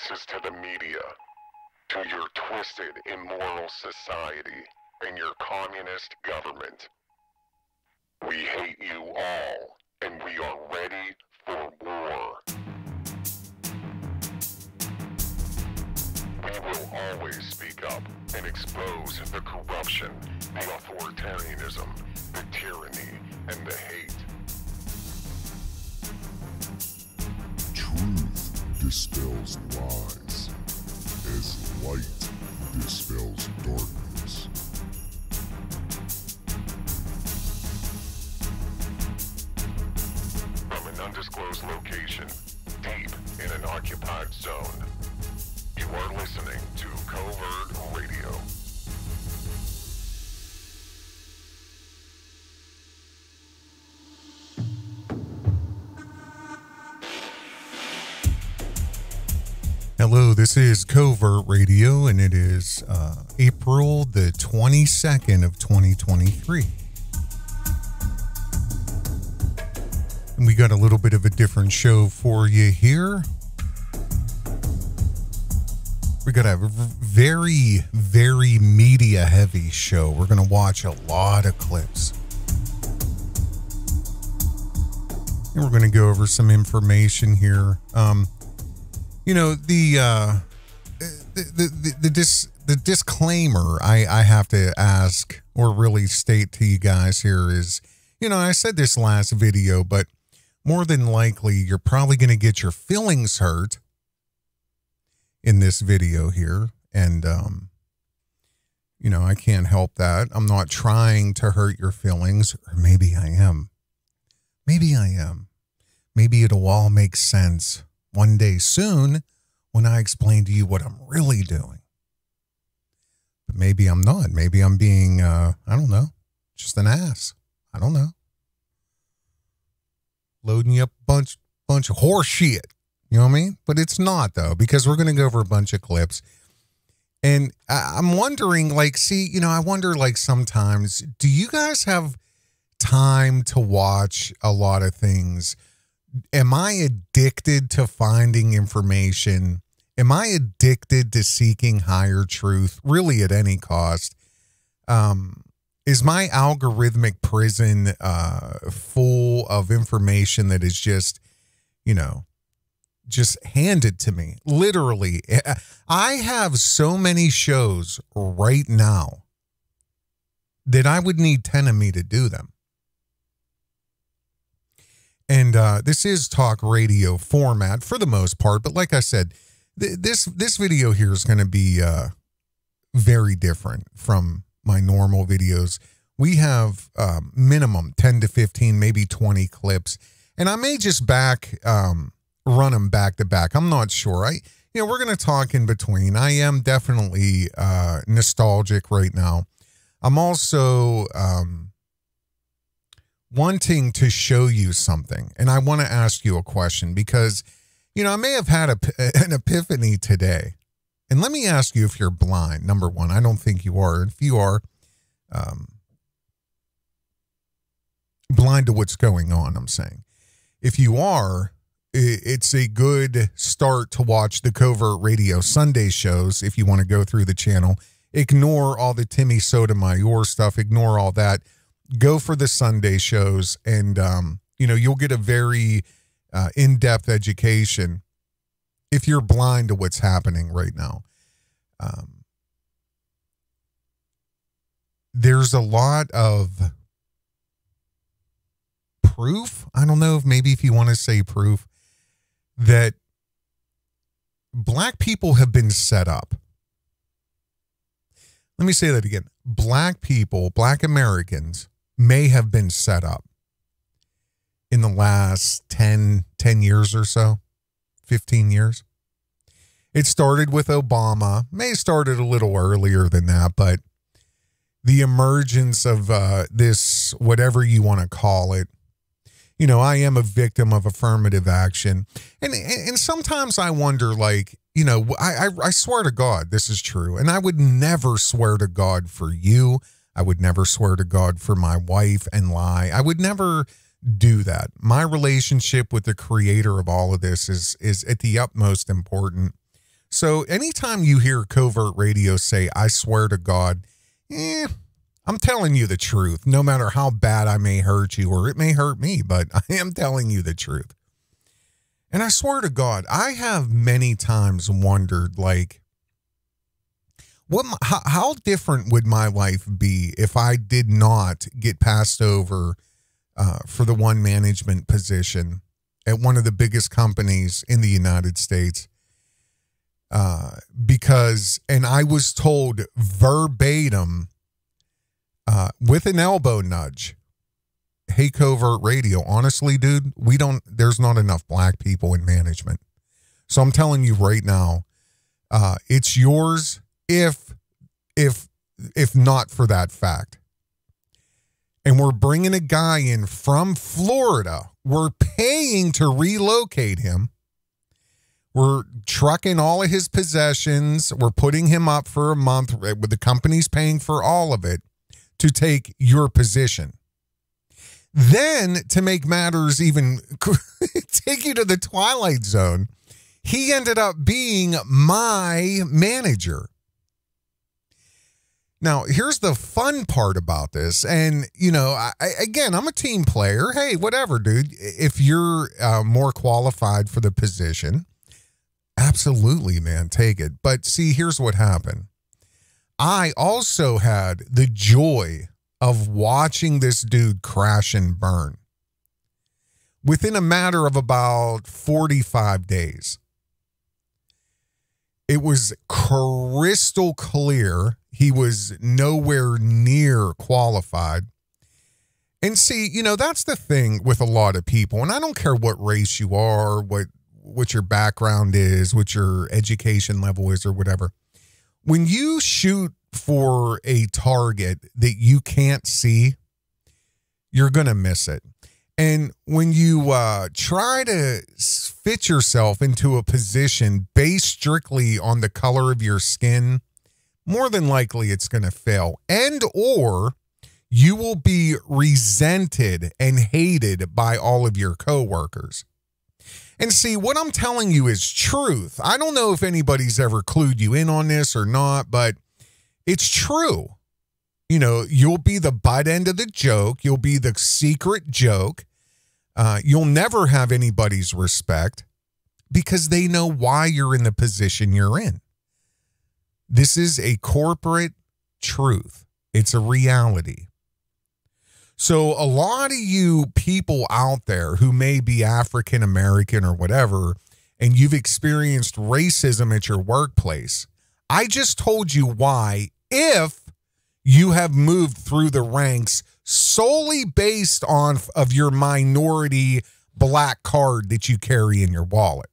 is to the media, to your twisted, immoral society, and your communist government. We hate you all, and we are ready for war. We will always speak up and expose the corruption, the authoritarianism, the tyranny, and the hate. Truth dispels lies, as light dispels darkness. From an undisclosed location, deep in an occupied zone, you are listening to Covert Radio. Hello, this is Covert Radio, and it is April the 22nd of 2023. And we got a little bit of a different show for you here. We got a very, very media-heavy show. We're going to watch a lot of clips. And we're going to go over some information here. You know, the disclaimer I have to ask or really state to you guys here is, you know, I said this last video, but more than likely you're probably going to get your feelings hurt in this video here. And, you know, I can't help that. I'm not trying to hurt your feelings, or maybe I am. Maybe I am. Maybe it'll all make sense one day soon when I explain to you what I'm really doing. But maybe I'm not. Maybe I'm being, I don't know, just an ass. I don't know. Loading you up a bunch of horse shit. You know what I mean? But it's not, though, because we're going to go over a bunch of clips. And I'm wondering, like, see, you know, I wonder, like, sometimes, do you guys have time to watch a lot of things? Am I addicted to finding information? Am I addicted to seeking higher truth, really at any cost? Is my algorithmic prison full of information that is just, you know, just handed to me? Literally, I have so many shows right now that I would need 10 of me to do them. And this is talk radio format for the most part. But like I said, this video here is going to be very different from my normal videos. We have minimum 10 to 15, maybe 20 clips. And I may just run them back to back. I'm not sure. You know, we're going to talk in between. I am definitely nostalgic right now. I'm also wanting to show you something, and I want to ask you a question because, you know, I may have had an epiphany today. And let me ask you if you're blind. Number one, I don't think you are. If you are blind to what's going on, I'm saying. If you are, it's a good start to watch the Covert Radio Sunday shows if you want to go through the channel. Ignore all the Timmy Sotomayor stuff. Ignore all that. Go for the Sunday shows, and, you know, you'll get a very in-depth education if you're blind to what's happening right now. There's a lot of proof. I don't know if you want to say proof that black people have been set up. Let me say that again. Black people, black Americans may have been set up in the last 10 years or so, 15 years. It started with Obama, may have started a little earlier than that, but the emergence of this, whatever you want to call it, you know, I am a victim of affirmative action. And sometimes I wonder, like, you know, I swear to God, this is true. And I would never swear to God for you. I would never swear to God for my wife and lie. I would never do that. My relationship with the creator of all of this is at the utmost important. So anytime you hear Covert Radio say, I swear to God, I'm telling you the truth, no matter how bad I may hurt you or it may hurt me, but I am telling you the truth. And I swear to God, I have many times wondered, like, how different would my life be if I did not get passed over for the one management position at one of the biggest companies in the United States? And I was told verbatim, with an elbow nudge, hey, Covert Radio, honestly, dude, there's not enough black people in management. So I'm telling you right now, it's yours if not for that fact. And we're bringing a guy in from Florida. We're paying to relocate him. We're trucking all of his possessions. We're putting him up for a month with the company's paying for all of it to take your position. Then, to make matters even, take you to the twilight zone, he ended up being my manager. Now, here's the fun part about this. And, you know, again, I'm a team player. Hey, whatever, dude. If you're more qualified for the position, absolutely, man, take it. But see, here's what happened. I also had the joy of watching this dude crash and burn within a matter of about 45 days. It was crystal clear he was nowhere near qualified. And see, you know, that's the thing with a lot of people. And I don't care what race you are, what your background is, what your education level is or whatever. When you shoot for a target that you can't see, you're going to miss it. And when you try to fit yourself into a position based strictly on the color of your skin, more than likely it's going to fail. And or you will be resented and hated by all of your coworkers. And see, what I'm telling you is truth. I don't know if anybody's ever clued you in on this or not, but it's true. You know, you'll be the butt end of the joke. You'll be the secret joke. You'll never have anybody's respect because they know why you're in the position you're in. This is a corporate truth. It's a reality. So a lot of you people out there who may be African American or whatever, and you've experienced racism at your workplace, I just told you why, if you have moved through the ranks solely based on of your minority black card that you carry in your wallet.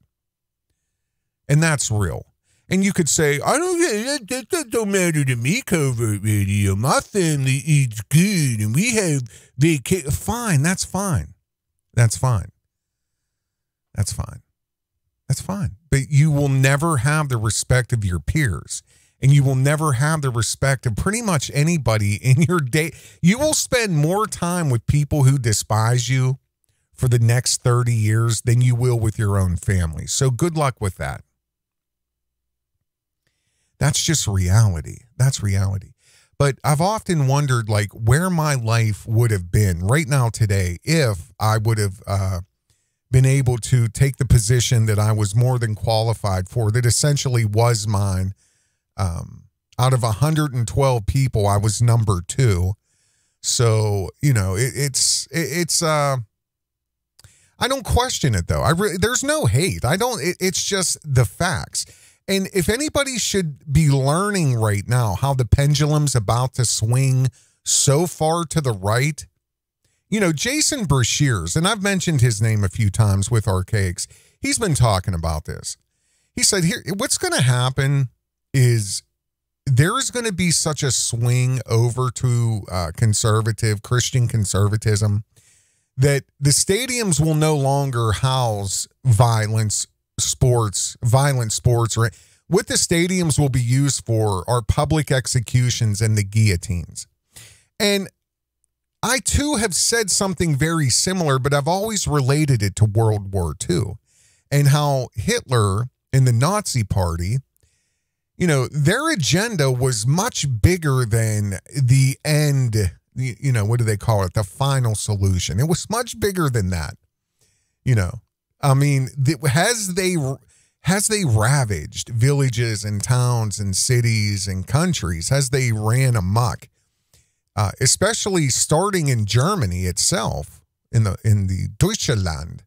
And that's real. And you could say, that don't matter to me, Covert Radio. My family eats good and we have vacation. Fine, that's fine. That's fine. That's fine. That's fine. But you will never have the respect of your peers. And you will never have the respect of pretty much anybody in your day. You will spend more time with people who despise you for the next 30 years than you will with your own family. So good luck with that. That's just reality. That's reality. But I've often wondered, like, where my life would have been right now today if I would have been able to take the position that I was more than qualified for, that essentially was mine. Out of 112 people, I was number 2. So, you know, it's I don't question it though. There's no hate. It's just the facts. And if anybody should be learning right now how the pendulum's about to swing so far to the right, you know, Jason Brashears, and I've mentioned his name a few times with Archaics, he's been talking about this. He said, here, what's going to happen is there's going to be such a swing over to Christian conservatism that the stadiums will no longer house violent sports. Or what the stadiums will be used for are public executions and the guillotines. And I too have said something very similar, but I've always related it to World War II and how Hitler and the Nazi Party their agenda was much bigger than the end, what do they call it? The final solution. It was much bigger than that. I mean, has they ravaged villages and towns and cities and countries, as they ran amok, especially starting in Germany itself, in the Deutschland,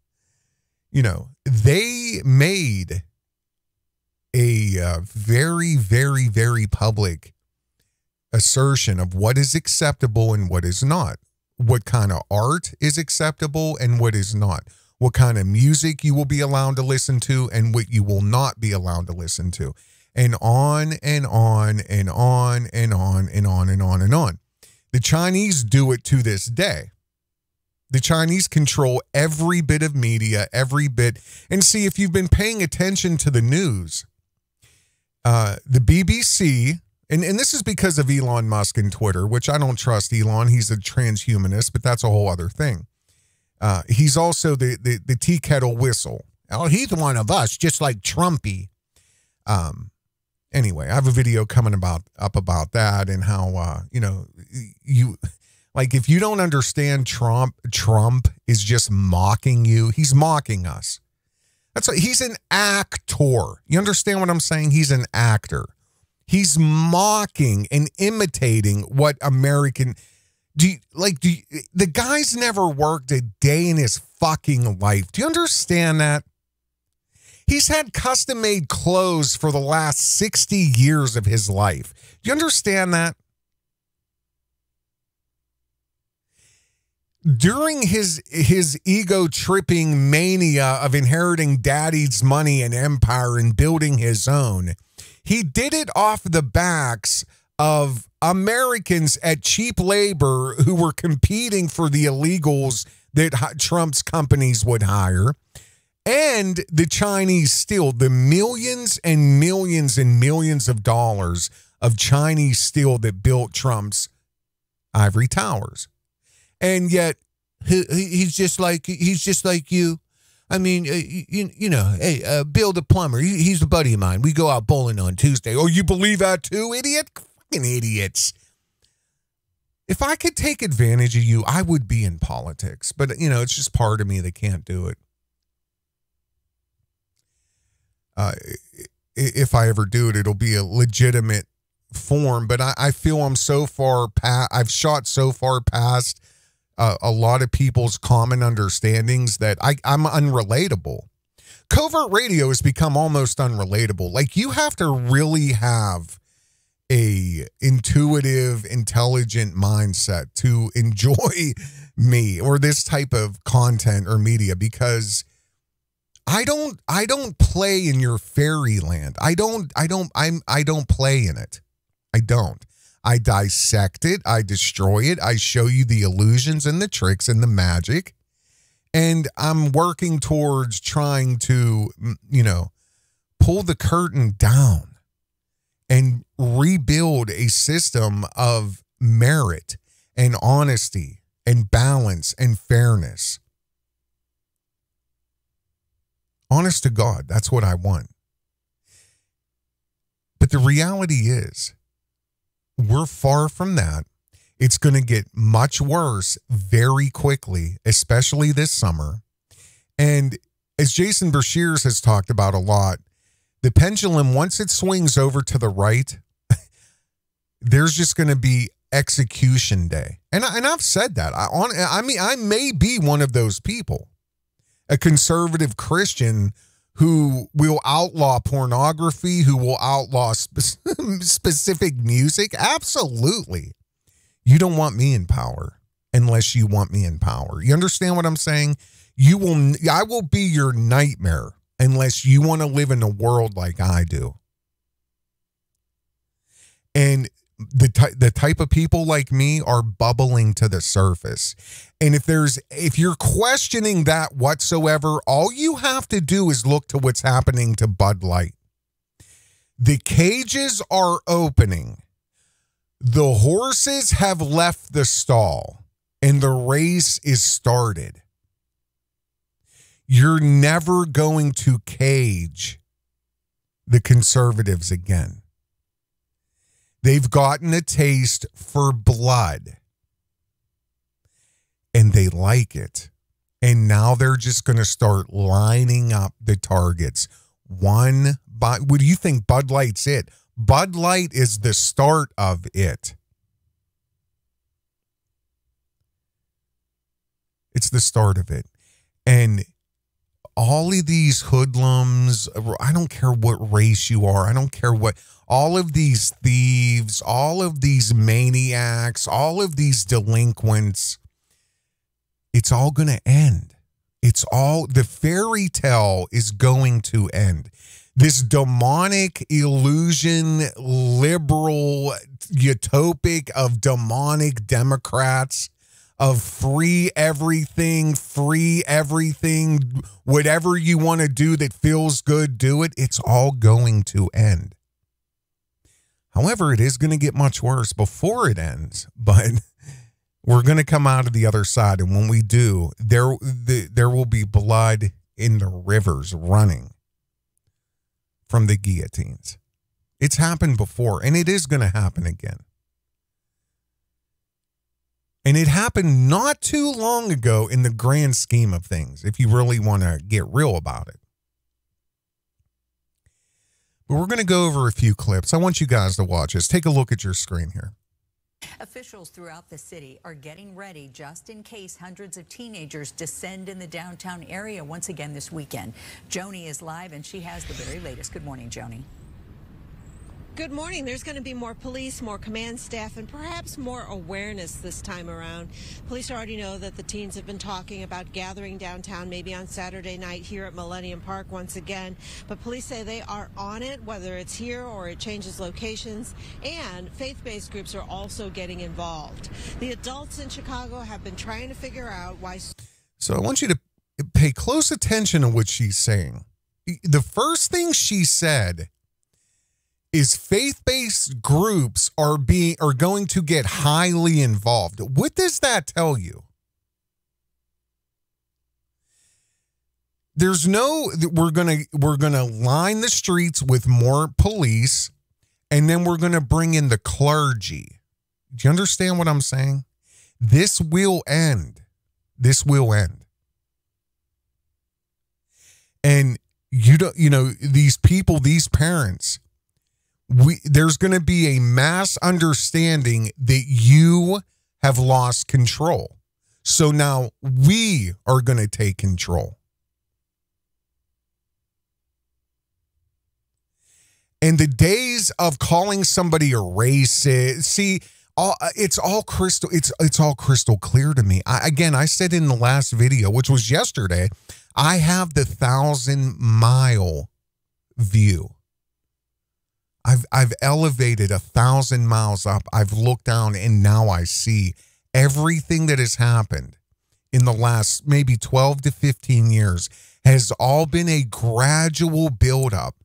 they made a very, very, very public assertion of what is acceptable and what is not, what kind of art is acceptable and what is not, what kind of music you will be allowed to listen to and what you will not be allowed to listen to, and on and on and on and on and on and on and on. The Chinese do it to this day. The Chinese control every bit of media, every bit. And see, if you've been paying attention to the news, the BBC, and this is because of Elon Musk and Twitter, which I don't trust Elon. He's a transhumanist, but that's a whole other thing. He's also the tea kettle whistle. Oh, he's one of us, just like Trumpy. Anyway, I have a video coming up about that and how, like, if you don't understand Trump is just mocking you. He's mocking us. He's an actor. You understand what I'm saying? He's an actor. He's mocking and imitating what American. The guy's never worked a day in his fucking life. Do you understand that? He's had custom-made clothes for the last 60 years of his life. Do you understand that? During his ego-tripping mania of inheriting daddy's money and empire and building his own, he did it off the backs of Americans at cheap labor who were competing for the illegals that Trump's companies would hire. And the Chinese steel, the millions and millions and millions of dollars of Chinese steel that built Trump's ivory towers. And yet he's just like you. I mean, hey, Bill the plumber, he's a buddy of mine. We go out bowling on Tuesday. Oh, you believe that too, idiot? Fucking idiots. If I could take advantage of you, I would be in politics. But, it's just part of me that can't do it. If I ever do it, it'll be a legitimate form. But I feel I'm so far past, I've shot so far past a lot of people's common understandings that I'm unrelatable. Covert Radio has become almost unrelatable. Like, you have to really have a intuitive, intelligent mindset to enjoy me or this type of content or media, because I don't play in your fairyland. I don't play in it. I don't. I dissect it. I destroy it. I show you the illusions and the tricks and the magic. And I'm working towards trying to, pull the curtain down and rebuild a system of merit and honesty and balance and fairness. Honest to God, that's what I want. But the reality is, we're far from that. It's going to get much worse very quickly, especially this summer. And as Jason Bershears has talked about a lot, the pendulum, once it swings over to the right, there's just going to be execution day. And I've said that. I may be one of those people, a conservative Christian who will outlaw pornography, who will outlaw specific music. Absolutely. You don't want me in power unless you want me in power. You understand what I'm saying? I will be your nightmare unless you want to live in a world like I do. And the type of people like me are bubbling to the surface. And if you're questioning that whatsoever, all you have to do is look to what's happening to Bud Light. The cages are opening. The horses have left the stall and the race is started. You're never going to cage the conservatives again. They've gotten a taste for blood. And they like it. And now they're just going to start lining up the targets. One by, what do you think Bud Light's it? Bud Light is the start of it. It's the start of it. And all of these hoodlums, I don't care what race you are, I don't care what, all of these thieves, all of these maniacs, all of these delinquents, it's all going to end. It's all, the fairy tale is going to end. This demonic illusion, liberal, utopic of demonic Democrats, of free everything, whatever you want to do that feels good, do it. It's all going to end. However, it is going to get much worse before it ends, but we're going to come out of the other side. And when we do, there will be blood in the rivers running from the guillotines. It's happened before, and it is going to happen again. And it happened not too long ago in the grand scheme of things, if you really want to get real about it. But we're going to go over a few clips. I want you guys to watch this. Take a look at your screen here. Officials throughout the city are getting ready just in case hundreds of teenagers descend in the downtown area once again this weekend. Joni is live, and she has the very latest. Good morning, Joni. Good morning. There's going to be more police, more command staff, and perhaps more awareness this time around. Police already know that the teens have been talking about gathering downtown maybe on Saturday night here at Millennium Park once again. But police say they are on it, whether it's here or it changes locations. And faith-based groups are also getting involved. The adults in Chicago have been trying to figure out why. So I want you to pay close attention to what she's saying. The first thing she said is faith-based groups are going to get highly involved. What does that tell you? There's no, we're gonna line the streets with more police, and then we're gonna bring in the clergy. Do you understand what I'm saying? This will end. This will end. And these people, these parents, there's going to be a mass understanding that you have lost control. So now we are going to take control. And the days of calling somebody a racist, see, it's all crystal clear to me. I said in the last video, which was yesterday, I have the 1,000-mile view. I've elevated 1,000 miles up. I've looked down, and now I see everything that has happened in the last maybe 12 to 15 years has all been a gradual buildup.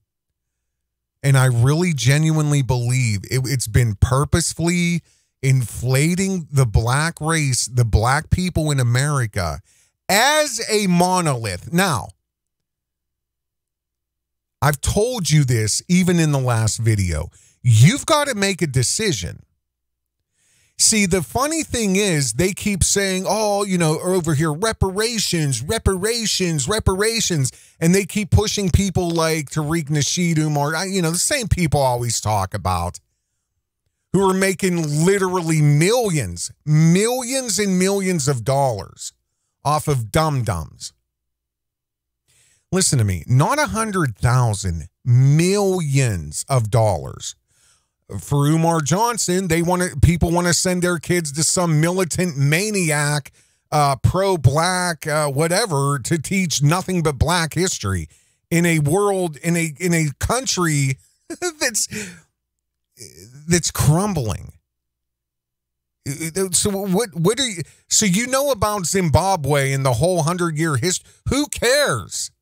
And I really genuinely believe it's been purposefully inflating the black race, the black people in America, as a monolith. Now, I've told you this even in the last video. You've got to make a decision. See, the funny thing is they keep saying, over here, reparations. And they keep pushing people like Tariq Nasheed, or, the same people always talk about, who are making literally millions and millions of dollars off of dum-dums. Listen to me, not 100,000, millions of dollars. For Umar Johnson, people want to send their kids to some militant maniac, pro-black, whatever, to teach nothing but black history in a world, in a country that's crumbling. So what are you? So you know about Zimbabwe and the whole 100-year history? Who cares?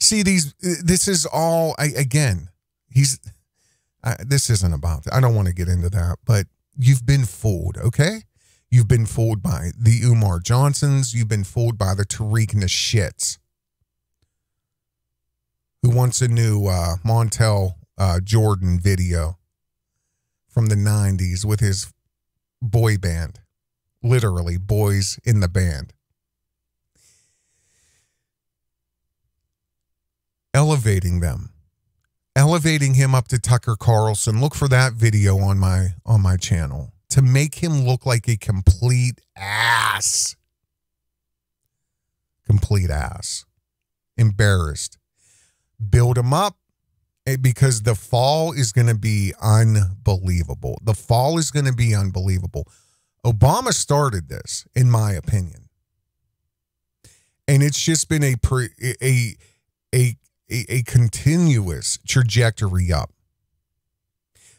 See, this is all, this isn't about, I don't want to get into that, but you've been fooled, okay? You've been fooled by the Umar Johnsons. You've been fooled by the Tariq Nasheeds. who wants a new Montel Jordan video from the 90s with his boy band. Literally, boys in the band. Elevating them. Elevating him up to Tucker Carlson. Look for that video on my channel. To make him look like a complete ass. Complete ass. Embarrassed. Build him up, because the fall is going to be unbelievable. The fall is going to be unbelievable. Obama started this, in my opinion. And it's just been a continuous trajectory up.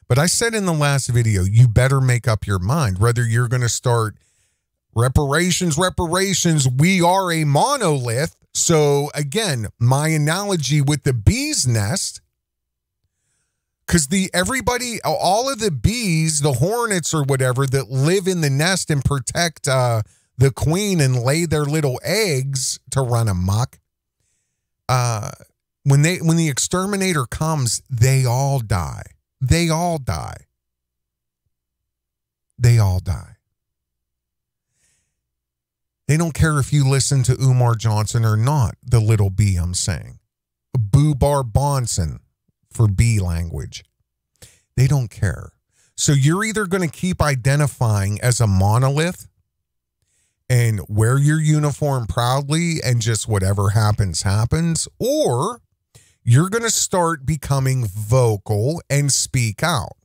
But I said in the last video, you better make up your mind whether you're going to start reparations. We are a monolith. So again, my analogy with the bee's nest, because all of the bees, the hornets or whatever that live in the nest and protect the queen and lay their little eggs to run amok, when the exterminator comes, they all die. They all die. They all die. They don't care if you listen to Umar Johnson or not, the little bee I'm saying. Boobar Bonson for bee language. They don't care. So you're either going to keep identifying as a monolith and wear your uniform proudly and just whatever happens, happens, or you're going to start becoming vocal and speak out.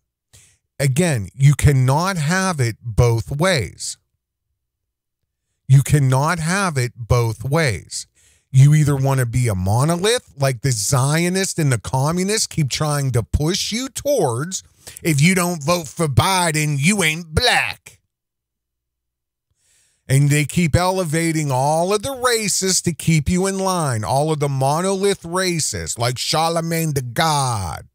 Again, you cannot have it both ways. You cannot have it both ways. You either want to be a monolith like the Zionist and the Communist keep trying to push you towards. If you don't vote for Biden, you ain't black. And they keep elevating all of the racists to keep you in line. All of the monolith racists like Charlemagne the God,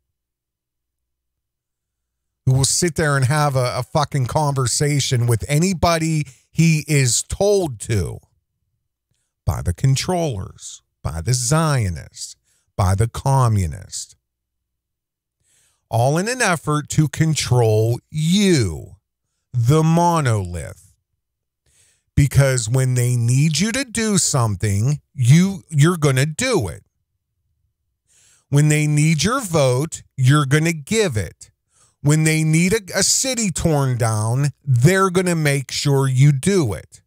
who will sit there and have a fucking conversation with anybody he is told to. By the controllers, by the Zionists, by the communists. All in an effort to control you, the monolith. Because when they need you to do something, you're going to do it. When they need your vote, you're going to give it. When they need a city torn down, they're going to make sure you do it.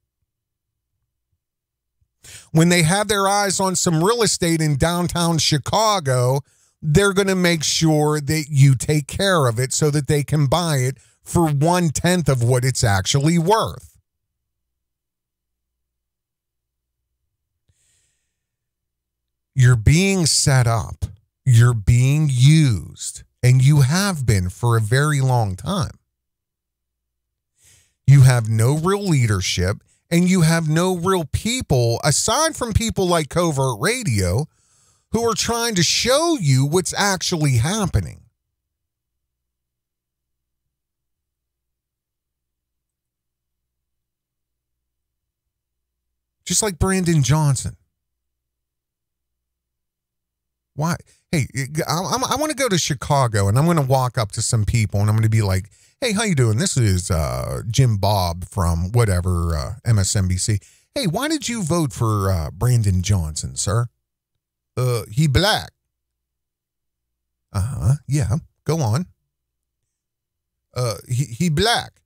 When they have their eyes on some real estate in downtown Chicago, they're going to make sure that you take care of it so that they can buy it for 1/10 of what it's actually worth. You're being set up. You're being used. And you have been for a very long time. You have no real leadership. And you have no real people, aside from people like Covert Radio, who are trying to show you what's actually happening. Just like Brandon Johnson. Why? Hey, I want to go to Chicago, and I'm going to walk up to some people, and I'm going to be like, hey, how you doing? This is Jim Bob from whatever, MSNBC. Hey, why did you vote for Brandon Johnson, sir? He black. Yeah, go on. He black.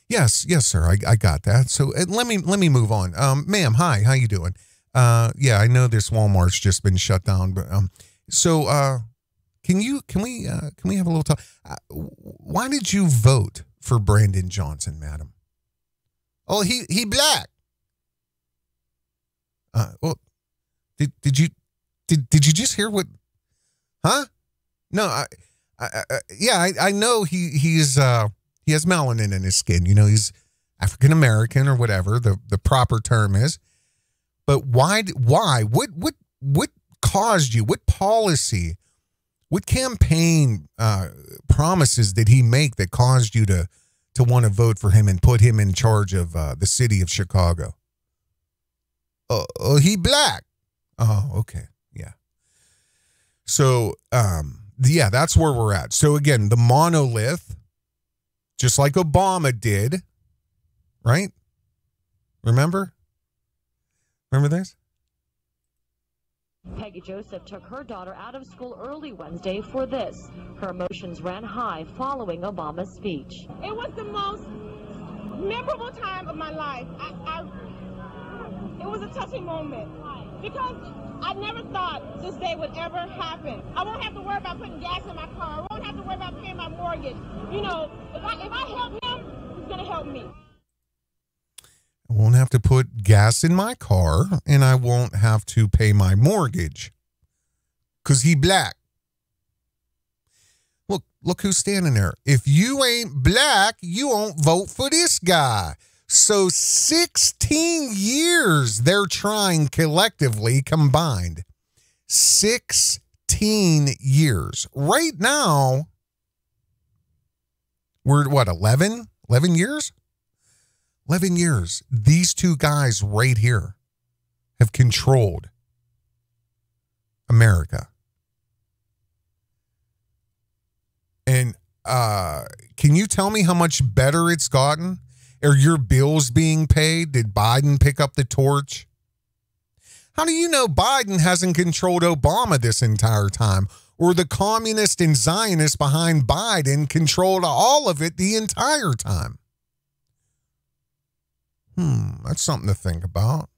Yes, sir, I got that. So let me move on. Ma'am, hi, how you doing? Yeah, I know this Walmart's just been shut down, but can we have a little talk? Why did you vote for Brandon Johnson, madam? Oh, he black. Well, did you just hear what? Huh? No, I know he has melanin in his skin. You know, he's African American or whatever the proper term is. But why? What caused you? What policy? What campaign promises did he make that caused you to want to vote for him and put him in charge of the city of Chicago? Oh, he black. Oh, okay, yeah. So, yeah, that's where we're at. So again, the monolith, just like Obama did, right? Remember this? Peggy Joseph took her daughter out of school early Wednesday for this. Her emotions ran high following Obama's speech. It was the most memorable time of my life. It was a touching moment because I never thought this day would ever happen. I won't have to worry about putting gas in my car. I won't have to worry about paying my mortgage. You know, if I help him, he's going to help me. I won't have to put gas in my car, and I won't have to pay my mortgage because he black. Look who's standing there. If you ain't black, you won't vote for this guy. So 16 years they're trying collectively combined. 16 years. Right now, we're what, 11? 11 years? 11 years. These two guys right here have controlled America. And can you tell me how much better it's gotten? Are your bills being paid? Did Biden pick up the torch? How do you know Biden hasn't controlled Obama this entire time? Or the communist and Zionist behind Biden controlled all of it the entire time? That's something to think about.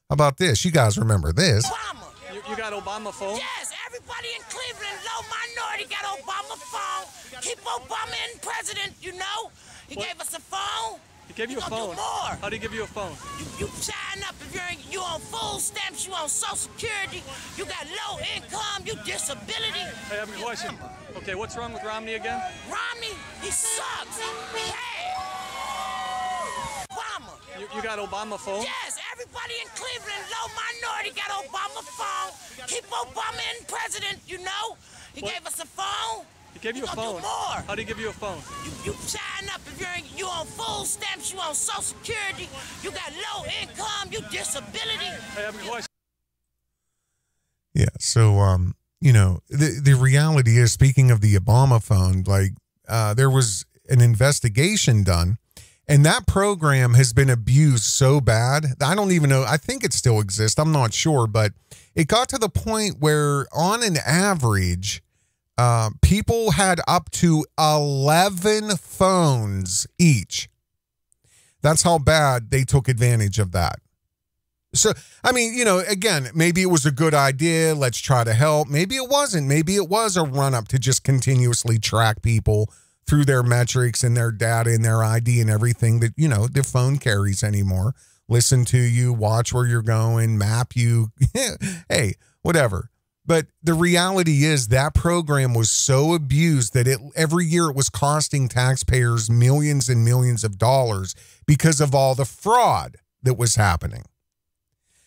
How about this? You guys remember this? Obama. You got Obama phone? Yes, everybody in Cleveland, low minority, got Obama phone. Keep Obama in president, you know. He gave us a phone. He gave you a phone? Do more. How did he give you a phone? You sign up if you on food stamps, you on Social Security, you got low income, you disability. Hey, I have a question. Okay, what's wrong with Romney again? Romney, he sucks. Hey. Obama. You got Obama phone? Yes, everybody in Cleveland, low minority, got Obama phone. Keep Obama in president, you know. He gave us a phone. He gave you a phone. Do more. How did he give you a phone? You sign up if you on food stamps, you on Social Security, you got low income, you disability. Hey, I have a question. Yeah, so you know, the reality is, speaking of the Obama phone, like there was an investigation done, and that program has been abused so bad. I don't even know. I think it still exists. I'm not sure, but it got to the point where, on an average, people had up to 11 phones each. That's how bad they took advantage of that. So, I mean, you know, again, maybe it was a good idea. Let's try to help. Maybe it wasn't. Maybe it was a run up to just continuously track people through their metrics and their data and their ID and everything that, you know, the phone carries anymore. Listen to you, watch where you're going, map you. Hey, whatever. But the reality is that program was so abused that every year it was costing taxpayers millions and millions of dollars because of all the fraud that was happening.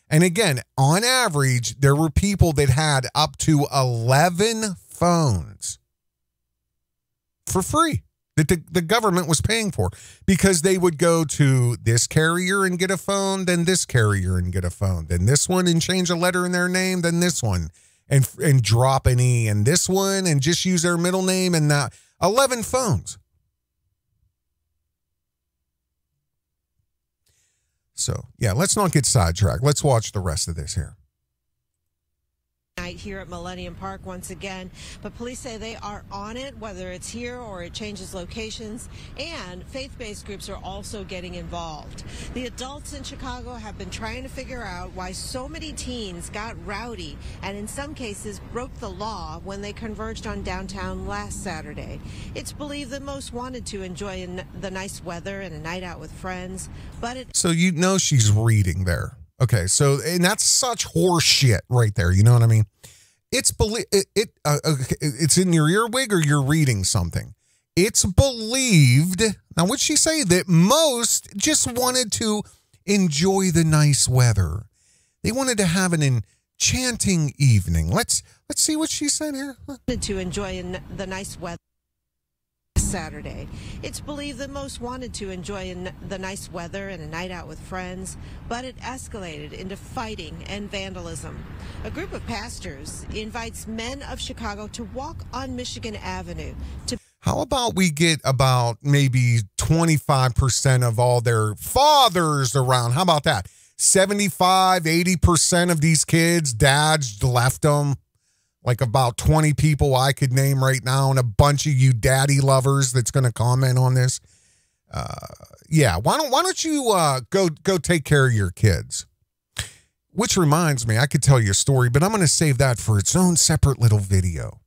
And again, on average, there were people that had up to 11 phones for free that the government was paying for, because they would go to this carrier and get a phone, then this carrier and get a phone, then this one and change a letter in their name, then this one. And drop an E and this one and just use their middle name, and now 11 phones. So, yeah, let's not get sidetracked. Let's watch the rest of this here. Here at Millennium Park once again, but police say they are on it, whether it's here or it changes locations, and faith-based groups are also getting involved. The adults in Chicago have been trying to figure out why so many teens got rowdy and in some cases broke the law when they converged on downtown last Saturday. It's believed that most wanted to enjoy the nice weather and a night out with friends, but So you know she's reading there. Okay, so, and that's such horse shit right there, you know what I mean? It's it's in your earwig, or you're reading something. It's believed, now what'd she say, that most just wanted to enjoy the nice weather. They wanted to have an enchanting evening. Let's see what she said here. To enjoy the nice weather Saturday. It's believed that most wanted to enjoy the nice weather and a night out with friends, but it escalated into fighting and vandalism. A group of pastors invites men of Chicago to walk on Michigan Avenue to... How about we get about maybe 25% of all their fathers around? How about that? 75, 80% of these kids, dads left them. Like about 20 people I could name right now, and a bunch of you daddy lovers that's going to comment on this. Yeah, why don't you go take care of your kids? Which reminds me, I could tell you a story, but I'm going to save that for its own separate little video.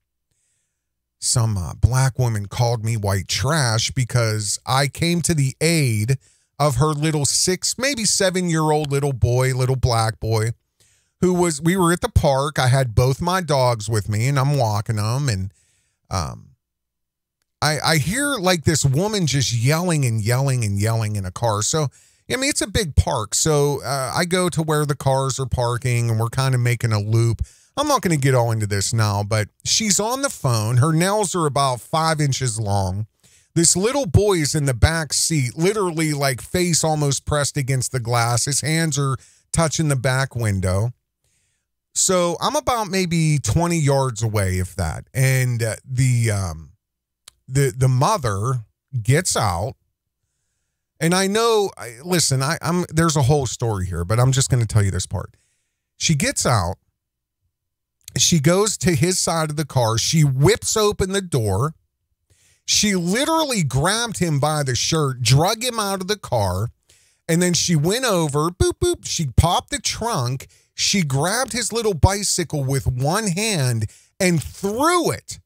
Some black woman called me white trash because I came to the aid of her little 6, maybe 7-year-old little black boy, we were at the park. I had both my dogs with me and I'm walking them, and I hear like this woman just yelling and yelling and yelling in a car. So, I mean, it's a big park. So I go to where the cars are parking and we're kind of making a loop. I'm not going to get all into this now, but she's on the phone. Her nails are about 5 inches long. This little boy is in the back seat, literally like face almost pressed against the glass. His hands are touching the back window. So I'm about maybe 20 yards away, if that. And the mother gets out. And I know, listen, there's a whole story here, but I'm just going to tell you this part. She gets out. She goes to his side of the car. She whips open the door. She literally grabbed him by the shirt, drug him out of the car, and then she went over, boop, boop. She popped the trunk. She grabbed his little bicycle with one hand and threw it.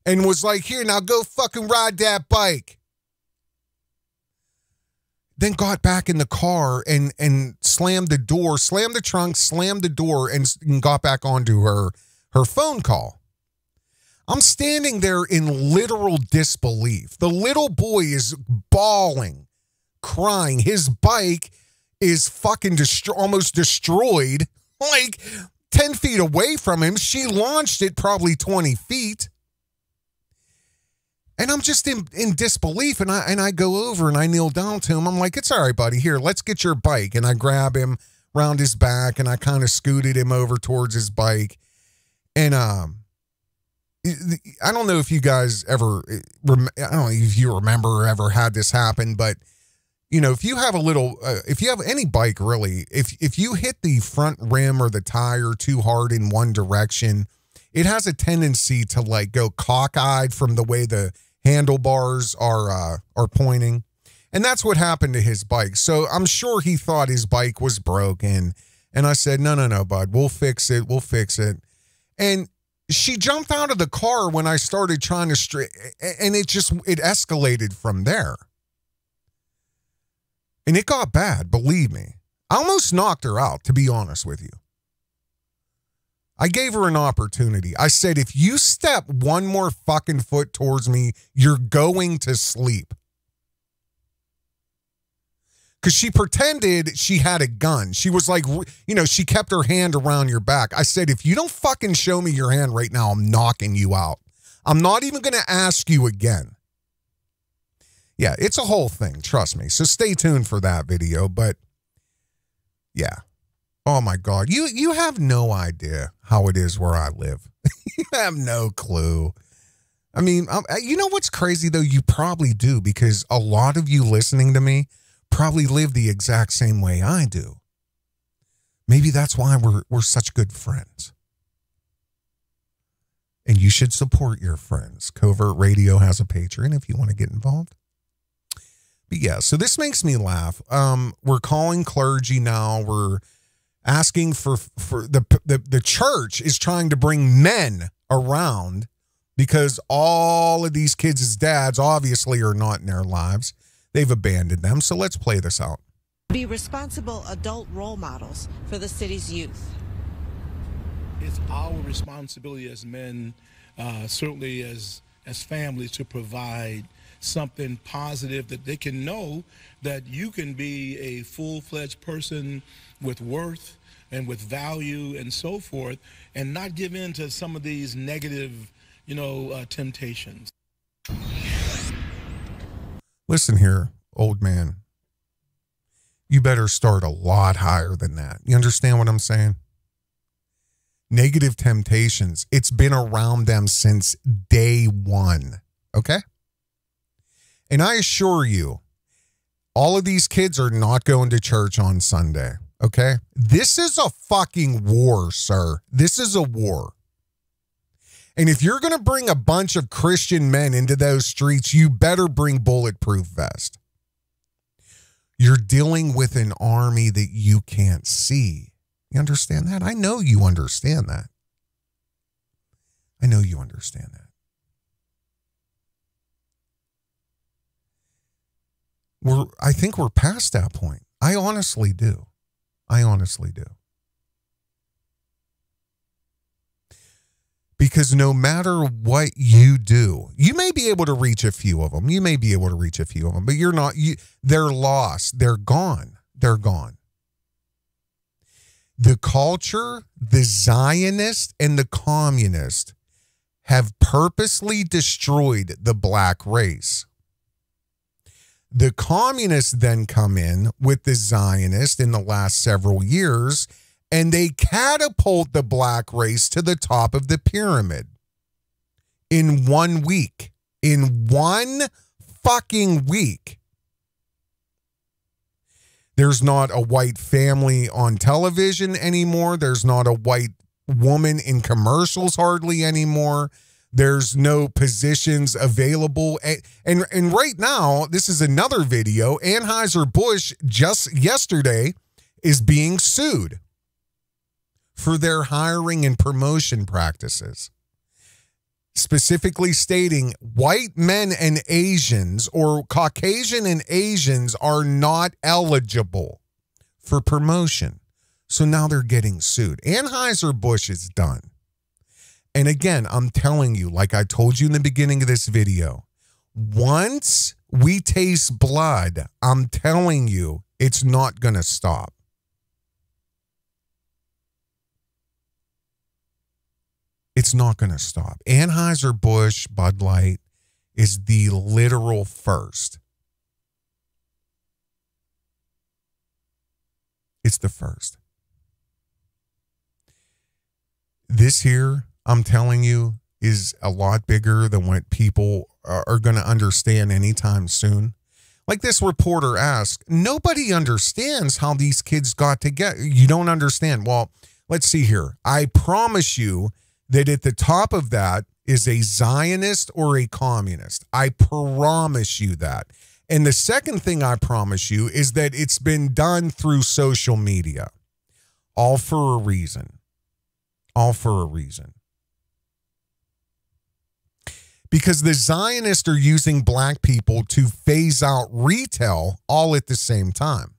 And was like, here, now go fucking ride that bike. Then got back in the car and slammed the door, slammed the trunk, slammed the door, and got back onto her phone call. I'm standing there in literal disbelief. The little boy is bawling, crying. His bike is fucking almost destroyed, like 10 feet away from him. She launched it probably 20 feet. And I'm just in disbelief, and I go over and I kneel down to him. I'm like, it's all right, buddy. Here, let's get your bike. And I grab him around his back, and I kind of scooted him over towards his bike. And I don't know if you guys ever, I don't know if you remember or ever had this happen, but you know, if you have if you have any bike really, if you hit the front rim or the tire too hard in one direction, it has a tendency to like go cockeyed from the way the handlebars are pointing. And that's what happened to his bike. So I'm sure he thought his bike was broken. And I said, no, bud, we'll fix it. We'll fix it. And she jumped out of the car when I started trying to and it escalated from there. And it got bad, believe me. I almost knocked her out, to be honest with you. I gave her an opportunity. I said, if you step one more fucking foot towards me, you're going to sleep. Because she pretended she had a gun. She was like, you know, she kept her hand around your back. I said, if you don't fucking show me your hand right now, I'm knocking you out. I'm not even going to ask you again. Yeah, it's a whole thing, trust me. So stay tuned for that video. But yeah. Oh my God. You have no idea how it is where I live. You have no clue. I mean, you know what's crazy though? You probably do, because a lot of you listening to me probably live the exact same way I do. Maybe that's why we're such good friends. And you should support your friends. Covert Radio has a Patreon if you want to get involved. But yeah, so this makes me laugh. We're calling clergy now. We're asking for the church is trying to bring men around because all of these kids' dads obviously are not in their lives. They've abandoned them. So let's play this out. Be responsible adult role models for the city's youth. It's our responsibility as men, certainly as families, to provide something positive that they can know that you can be a full-fledged person with worth and with value and so forth, and not give in to some of these negative, temptations. Listen here, old man. You better start a lot higher than that. You understand what I'm saying? Negative temptations. It's been around them since day one. Okay? And I assure you, all of these kids are not going to church on Sunday. Okay? This is a fucking war, sir. This is a war. And if you're going to bring a bunch of Christian men into those streets, you better bring bulletproof vest. You're dealing with an army that you can't see. You understand that? I know you understand that. I know you understand that. I think we're past that point. I honestly do. I honestly do. Because no matter what you do, you may be able to reach a few of them. You may be able to reach a few of them, but you're not. They're lost. They're gone. They're gone. The culture, the Zionist, and the communist have purposely destroyed the black race. The communists then come in with the Zionists in the last several years, and they catapult the black race to the top of the pyramid in 1 week. In 1 fucking week. There's not a white family on television anymore. There's not a white woman in commercials hardly anymore. There's no positions available. And right now, this is another video. Anheuser-Busch just yesterday is being sued for their hiring and promotion practices. Specifically stating white men and Asians or Caucasian and Asians are not eligible for promotion. So now they're getting sued. Anheuser-Busch is done. And again, I'm telling you, like I told you in the beginning of this video, once we taste blood, I'm telling you, it's not going to stop. It's not going to stop. Anheuser-Busch Bud Light is the literal first. It's the first. This here, I'm telling you, is a lot bigger than what people are going to understand anytime soon. Like this reporter asked, nobody understands how these kids got together. You don't understand. Well, let's see here. I promise you that at the top of that is a Zionist or a communist. I promise you that. And the second thing I promise you is that it's been done through social media. All for a reason. All for a reason. Because the Zionists are using black people to phase out retail all at the same time.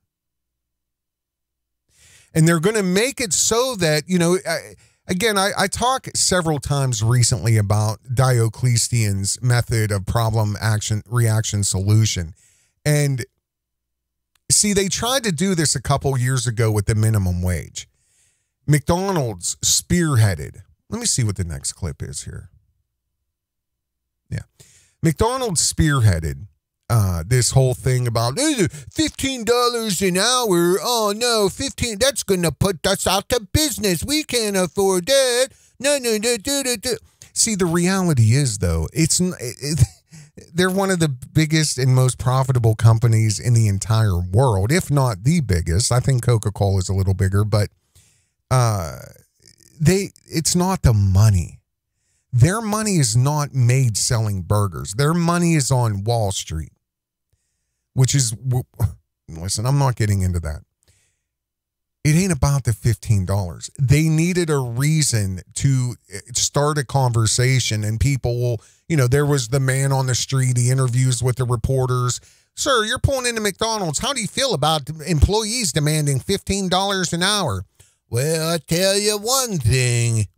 And they're going to make it so that, you know, again, I talk several times recently about Diocletian's method of problem, action, reaction, solution. And see, they tried to do this a couple years ago with the minimum wage. McDonald's spearheaded. Let me see what the next clip is here. Yeah. McDonald's spearheaded this whole thing about $15 an hour. Oh, no, 15. That's going to put us out to business. We can't afford that. No. See, the reality is, though, they're one of the biggest and most profitable companies in the entire world, if not the biggest. I think Coca-Cola is a little bigger, but it's not the money. Their money is not made selling burgers. Their money is on Wall Street, which is, listen, I'm not getting into that. It ain't about the $15. They needed a reason to start a conversation, and people will, you know, there was the man on the street, he interviews with the reporters. Sir, you're pulling into McDonald's. How do you feel about employees demanding $15 an hour? Well, I tell you one thing.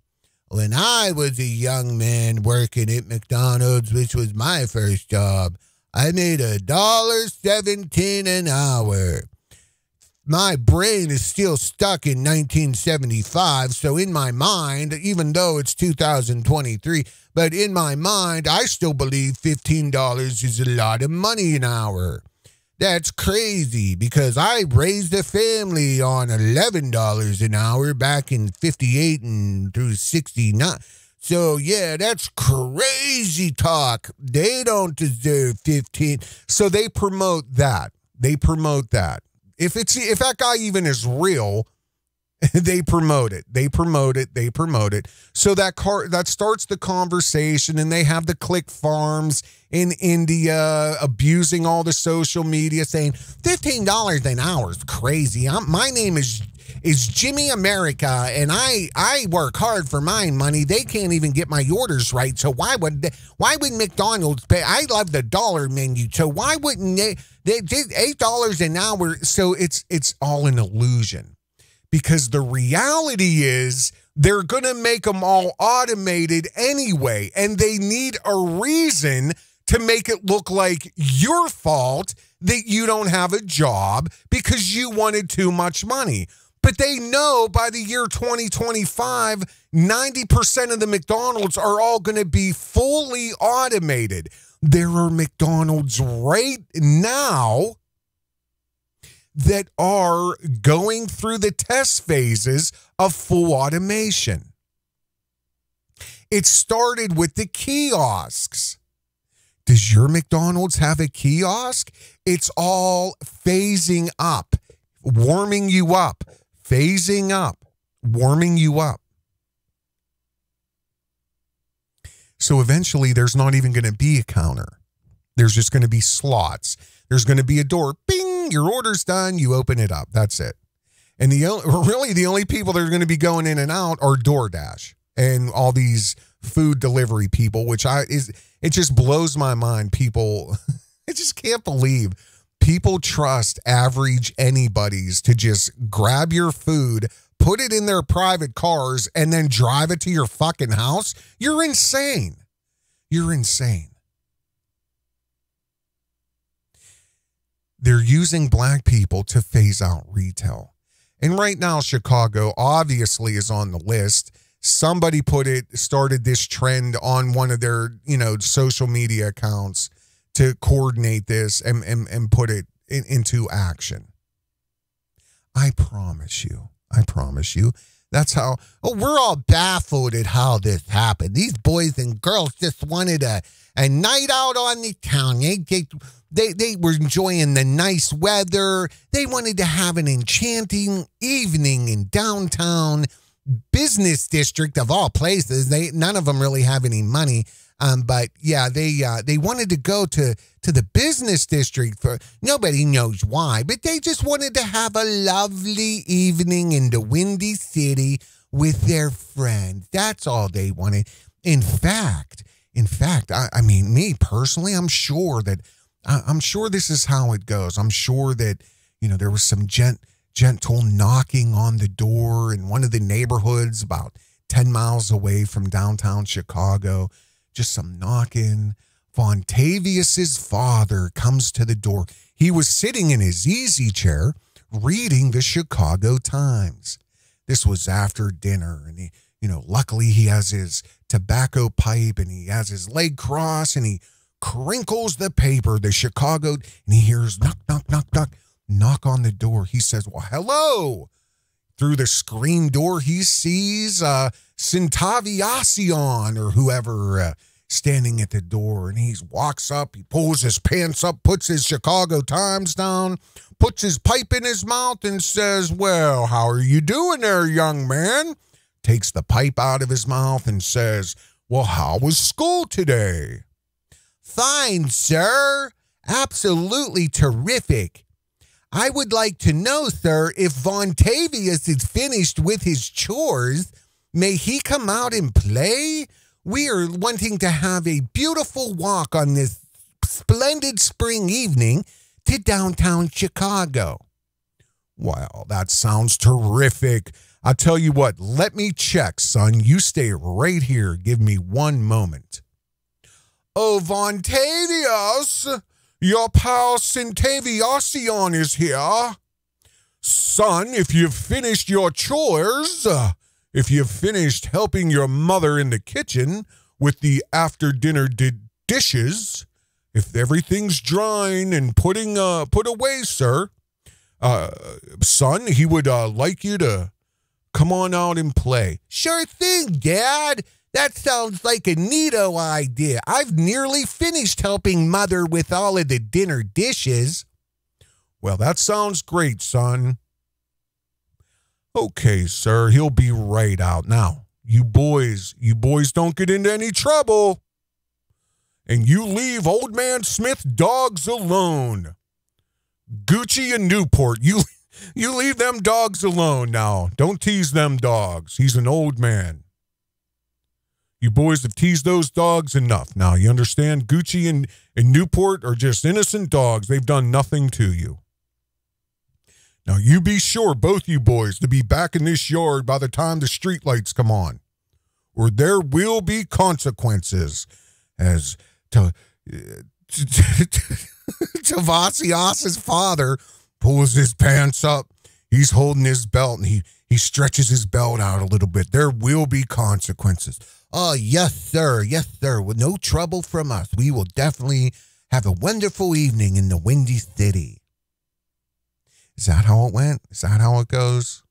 When I was a young man working at McDonald's, which was my first job, I made $1.17 an hour. my brain is still stuck in 1975. So in my mind, even though it's 2023, but in my mind, I still believe $15 is a lot of money an hour. That's crazy because I raised a family on $11 an hour back in 58 and through 69. So, yeah, that's crazy talk. They don't deserve 15. So they promote that. They promote that. If that guy even is real, they promote it. They promote it. They promote it. So that starts the conversation, and they have the click farms in India abusing all the social media, saying $15 an hour is crazy. My name is Jimmy America, and I work hard for my money. They can't even get my orders right. So why would McDonald's pay? I love the dollar menu. So why wouldn't they did $8 an hour? So it's all an illusion, because the reality is they're going to make them all automated anyway, and they need a reason to make it look like your fault that you don't have a job because you wanted too much money. But they know by the year 2025, 90% of the McDonald's are all going to be fully automated. There are McDonald's right now that are going through the test phases of full automation. It started with the kiosks. Does your McDonald's have a kiosk? It's all phasing up, warming you up, phasing up, warming you up. So eventually there's not even going to be a counter. There's just going to be slots. There's going to be a door. Bing, your order's done. You open it up. That's it. And the only people that are going to be going in and out are DoorDash and all these food delivery people, it just blows my mind. People, I just can't believe people trust average anybody's to just grab your food, put it in their private cars, and then drive it to your fucking house. You're insane. You're insane. They're using black people to phase out retail. And right now, Chicago obviously is on the list. Somebody started this trend on one of their, social media accounts to coordinate this and put it into action. I promise you. That's how, we're all baffled at how this happened. These boys and girls just wanted a night out on the town. They were enjoying the nice weather. They wanted to have an enchanting evening in downtown business district of all places. None of them really have any money. But yeah, they wanted to go to the business district for nobody knows why, but they just wanted to have a lovely evening in the Windy City with their friends. That's all they wanted. In fact, I mean, me personally, I'm sure this is how it goes. I'm sure that, there was some gentle knocking on the door in one of the neighborhoods about 10 miles away from downtown Chicago. Just some knocking. Vontavius's father comes to the door. He was sitting in his easy chair reading the Chicago Times. This was after dinner, and he, luckily he has his tobacco pipe and he has his leg crossed and he crinkles the paper, the Chicago, and he hears knock, knock, knock, knock, knock on the door. He says, well, hello. Through the screen door, he sees Sintaviacion or whoever standing at the door, and he walks up, he pulls his pants up, puts his Chicago Times down, puts his pipe in his mouth and says, well, how are you doing there, young man? Takes the pipe out of his mouth and says, well, how was school today? Fine, sir. Absolutely terrific. I would like to know, sir, if Vontavious is finished with his chores, may he come out and play? We are wanting to have a beautiful walk on this splendid spring evening to downtown Chicago. Well, that sounds terrific. I'll tell you what, let me check, son. You stay right here. Give me one moment. Oh, Vontavious, your pal Sintaviacion is here. Son, if you've finished your chores, if you've finished helping your mother in the kitchen with the after-dinner dishes, if everything's drying and put away, sir, son, he would like you to come on out and play. Sure thing, Dad. That sounds like a neato idea. I've nearly finished helping Mother with all of the dinner dishes. Well, that sounds great, son. Okay, sir, he'll be right out. Now, you boys don't get into any trouble. And you leave Old Man Smith dogs alone. Gucci and Newport, you leave them dogs alone now. Don't tease them dogs. He's an old man. You boys have teased those dogs enough. Now, you understand? Gucci and Newport are just innocent dogs. They've done nothing to you. Now, you be sure, both you boys, to be back in this yard by the time the streetlights come on, or there will be consequences. As Tavasios's father pulls his pants up, he's holding his belt, and he stretches his belt out a little bit. There will be consequences. Oh, yes, sir. Yes, sir. With no trouble from us. We will definitely have a wonderful evening in the Windy City. Is that how it went? Is that how it goes?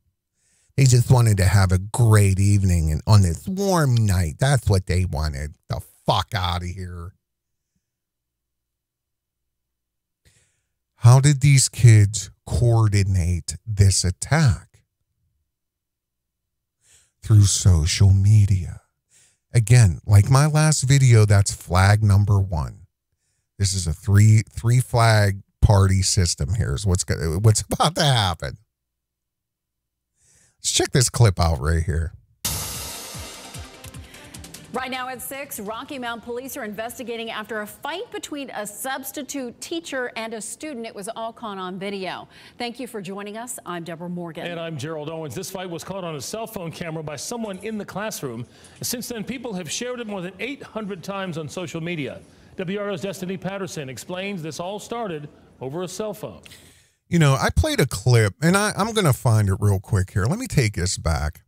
They just wanted to have a great evening and on this warm night. That's what they wanted. The fuck out of here. How did these kids coordinate this attack? Through social media. Again, like my last video, that's flag number 1. This is a three flag party system here is what's about to happen. Let's check this clip out right here. Right now at 6, Rocky Mount police are investigating after a fight between a substitute teacher and a student. It was all caught on video. Thank you for joining us. I'm Deborah Morgan. And I'm Gerald Owens. This fight was caught on a cell phone camera by someone in the classroom. Since then, people have shared it more than 800 times on social media. WRO's Destiny Patterson explains this all started over a cell phone. You know, I played a clip, and I'm going to find it real quick here. Let me take this back.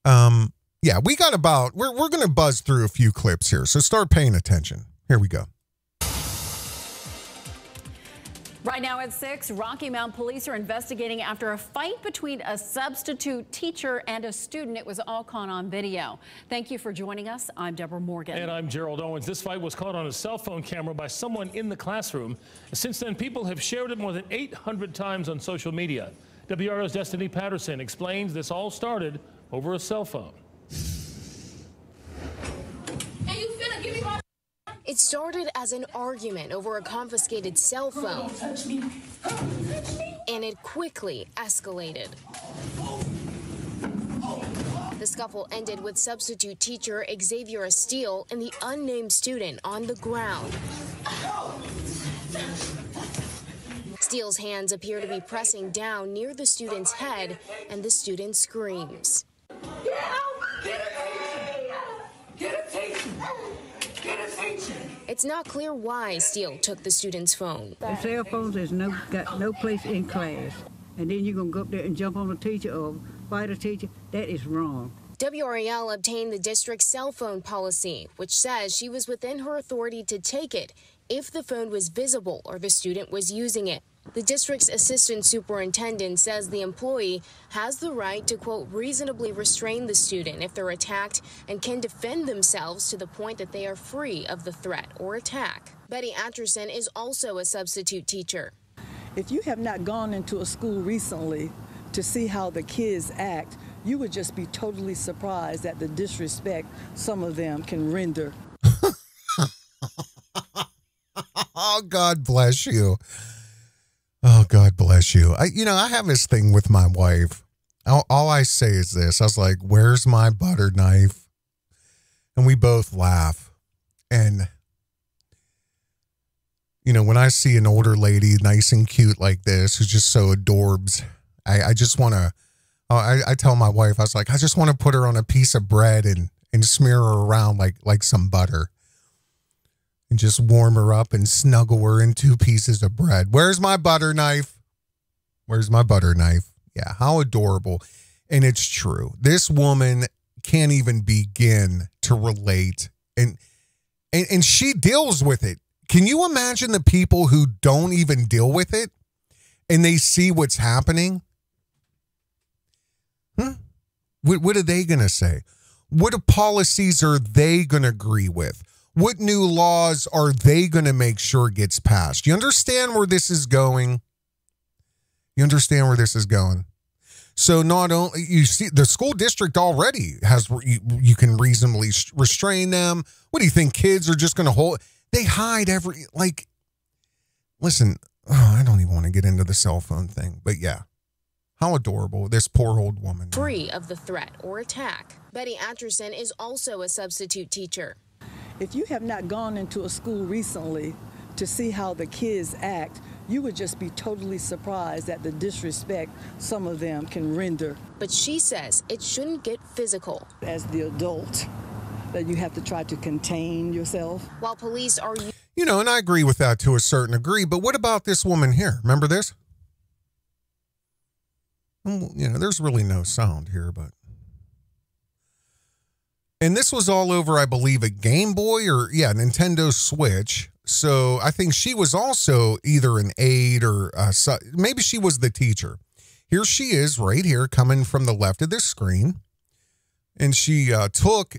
Yeah, we got about, we're going to buzz through a few clips here, so start paying attention. Here we go. Right now at 6, Rocky Mount police are investigating after a fight between a substitute teacher and a student. It was all caught on video. Thank you for joining us. I'm Deborah Morgan. And I'm Gerald Owens. This fight was caught on a cell phone camera by someone in the classroom. Since then, people have shared it more than 800 times on social media. WRO's Destiny Patterson explains this all started over a cell phone. It started as an argument over a confiscated cell phone, and it quickly escalated. The scuffle ended with substitute teacher Xavier Steele and the unnamed student on the ground. Steele's hands appear to be pressing down near the student's head, and the student screams. It's not clear why Steele took the student's phone. The cell phones is got no place in class. And then you're going to go up there and jump on a teacher or fight a teacher. That is wrong. WRAL obtained the district's cell phone policy, which says she was within her authority to take it if the phone was visible or the student was using it. The district's assistant superintendent says the employee has the right to, quote, reasonably restrain the student if they're attacked and can defend themselves to the point that they are free of the threat or attack. Betty Atcherson is also a substitute teacher. If you have not gone into a school recently to see how the kids act, you would just be totally surprised at the disrespect some of them can render. Oh, God bless you. Oh, God bless you. I have this thing with my wife. All I say is this. I was like, where's my butter knife? And we both laugh. And, when I see an older lady, nice and cute like this, who's just so adorbs, I just want to, I tell my wife, I was like, I just want to put her on a piece of bread and smear her around like some butter. And just warm her up and snuggle her in 2 pieces of bread. Where's my butter knife? Where's my butter knife? Yeah, how adorable. And it's true. This woman can't even begin to relate. And she deals with it. Can you imagine the people who don't even deal with it and they see what's happening? What are they going to say? What policies are they going to agree with? What new laws are they going to make sure gets passed? You understand where this is going? You understand where this is going? So not only, you see, the school district already has, you can reasonably restrain them. What do you think? Kids are just going to hold, they hide listen, I don't even want to get into the cell phone thing, but yeah. How adorable, this poor old woman. Free of the threat or attack. Betty Atcherson is also a substitute teacher. If you have not gone into a school recently to see how the kids act, you would just be totally surprised at the disrespect some of them can render. But she says it shouldn't get physical. As the adult, that you have to try to contain yourself. While police are... You know, and I agree with that to a certain degree, but what about this woman here? Remember this? You know, there's really no sound here, but... And this was all over, I believe, a Game Boy or, Nintendo Switch. So I think she was also either an aide or maybe she was the teacher. Here she is right here coming from the left of this screen. And she took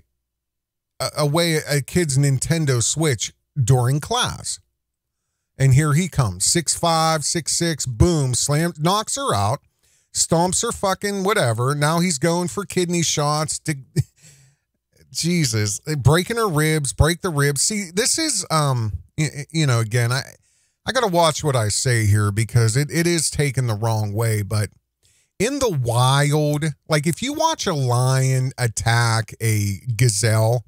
away a kid's Nintendo Switch during class. And here he comes, 6'5", 6'6", boom, knocks her out. Stomps her fucking whatever. Now he's going for kidney shots. Jesus, breaking her ribs, break the ribs. See, this is, again, I got to watch what I say here because it is taken the wrong way. But in the wild, like if you watch a lion attack a gazelle,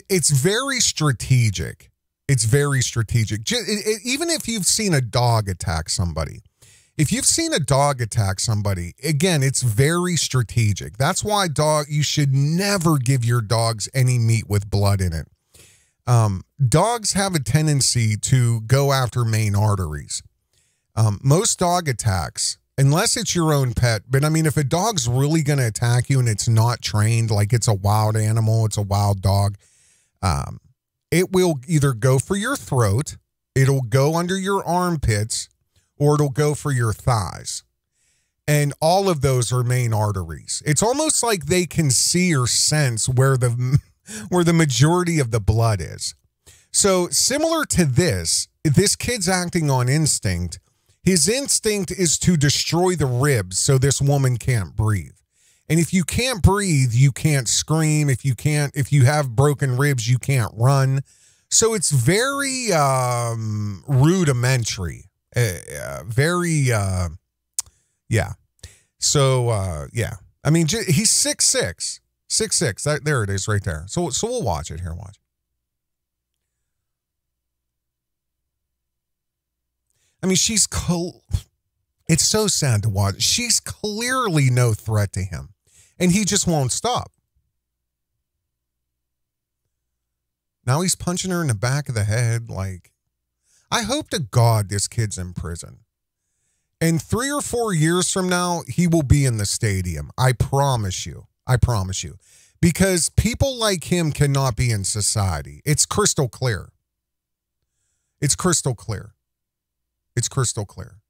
it's very strategic. It's very strategic. Even if you've seen a dog attack somebody. If you've seen a dog attack somebody, again, it's very strategic. That's why you should never give your dogs any meat with blood in it. Dogs have a tendency to go after main arteries. Most dog attacks, unless it's your own pet, but I mean, if a dog's really going to attack you and it's not trained, like it's a wild animal, it's a wild dog, it will either go for your throat, it'll go under your armpits, or it'll go for your thighs. And all of those are main arteries. It's almost like they can see or sense where the majority of the blood is. So similar to this kid's acting on instinct. His instinct is to destroy the ribs so this woman can't breathe. And if you can't breathe, you can't scream. If you have broken ribs, you can't run. So it's very rudimentary. I mean, he's 6'6", 6'6". There it is right there. So we'll watch it here. Watch. I mean, it's so sad to watch. She's clearly no threat to him, and he just won't stop. Now he's punching her in the back of the head. Like, I hope to God this kid's in prison. And 3 or 4 years from now, he will be in the stadium. I promise you. I promise you. Because people like him cannot be in society. It's crystal clear. It's crystal clear. It's crystal clear.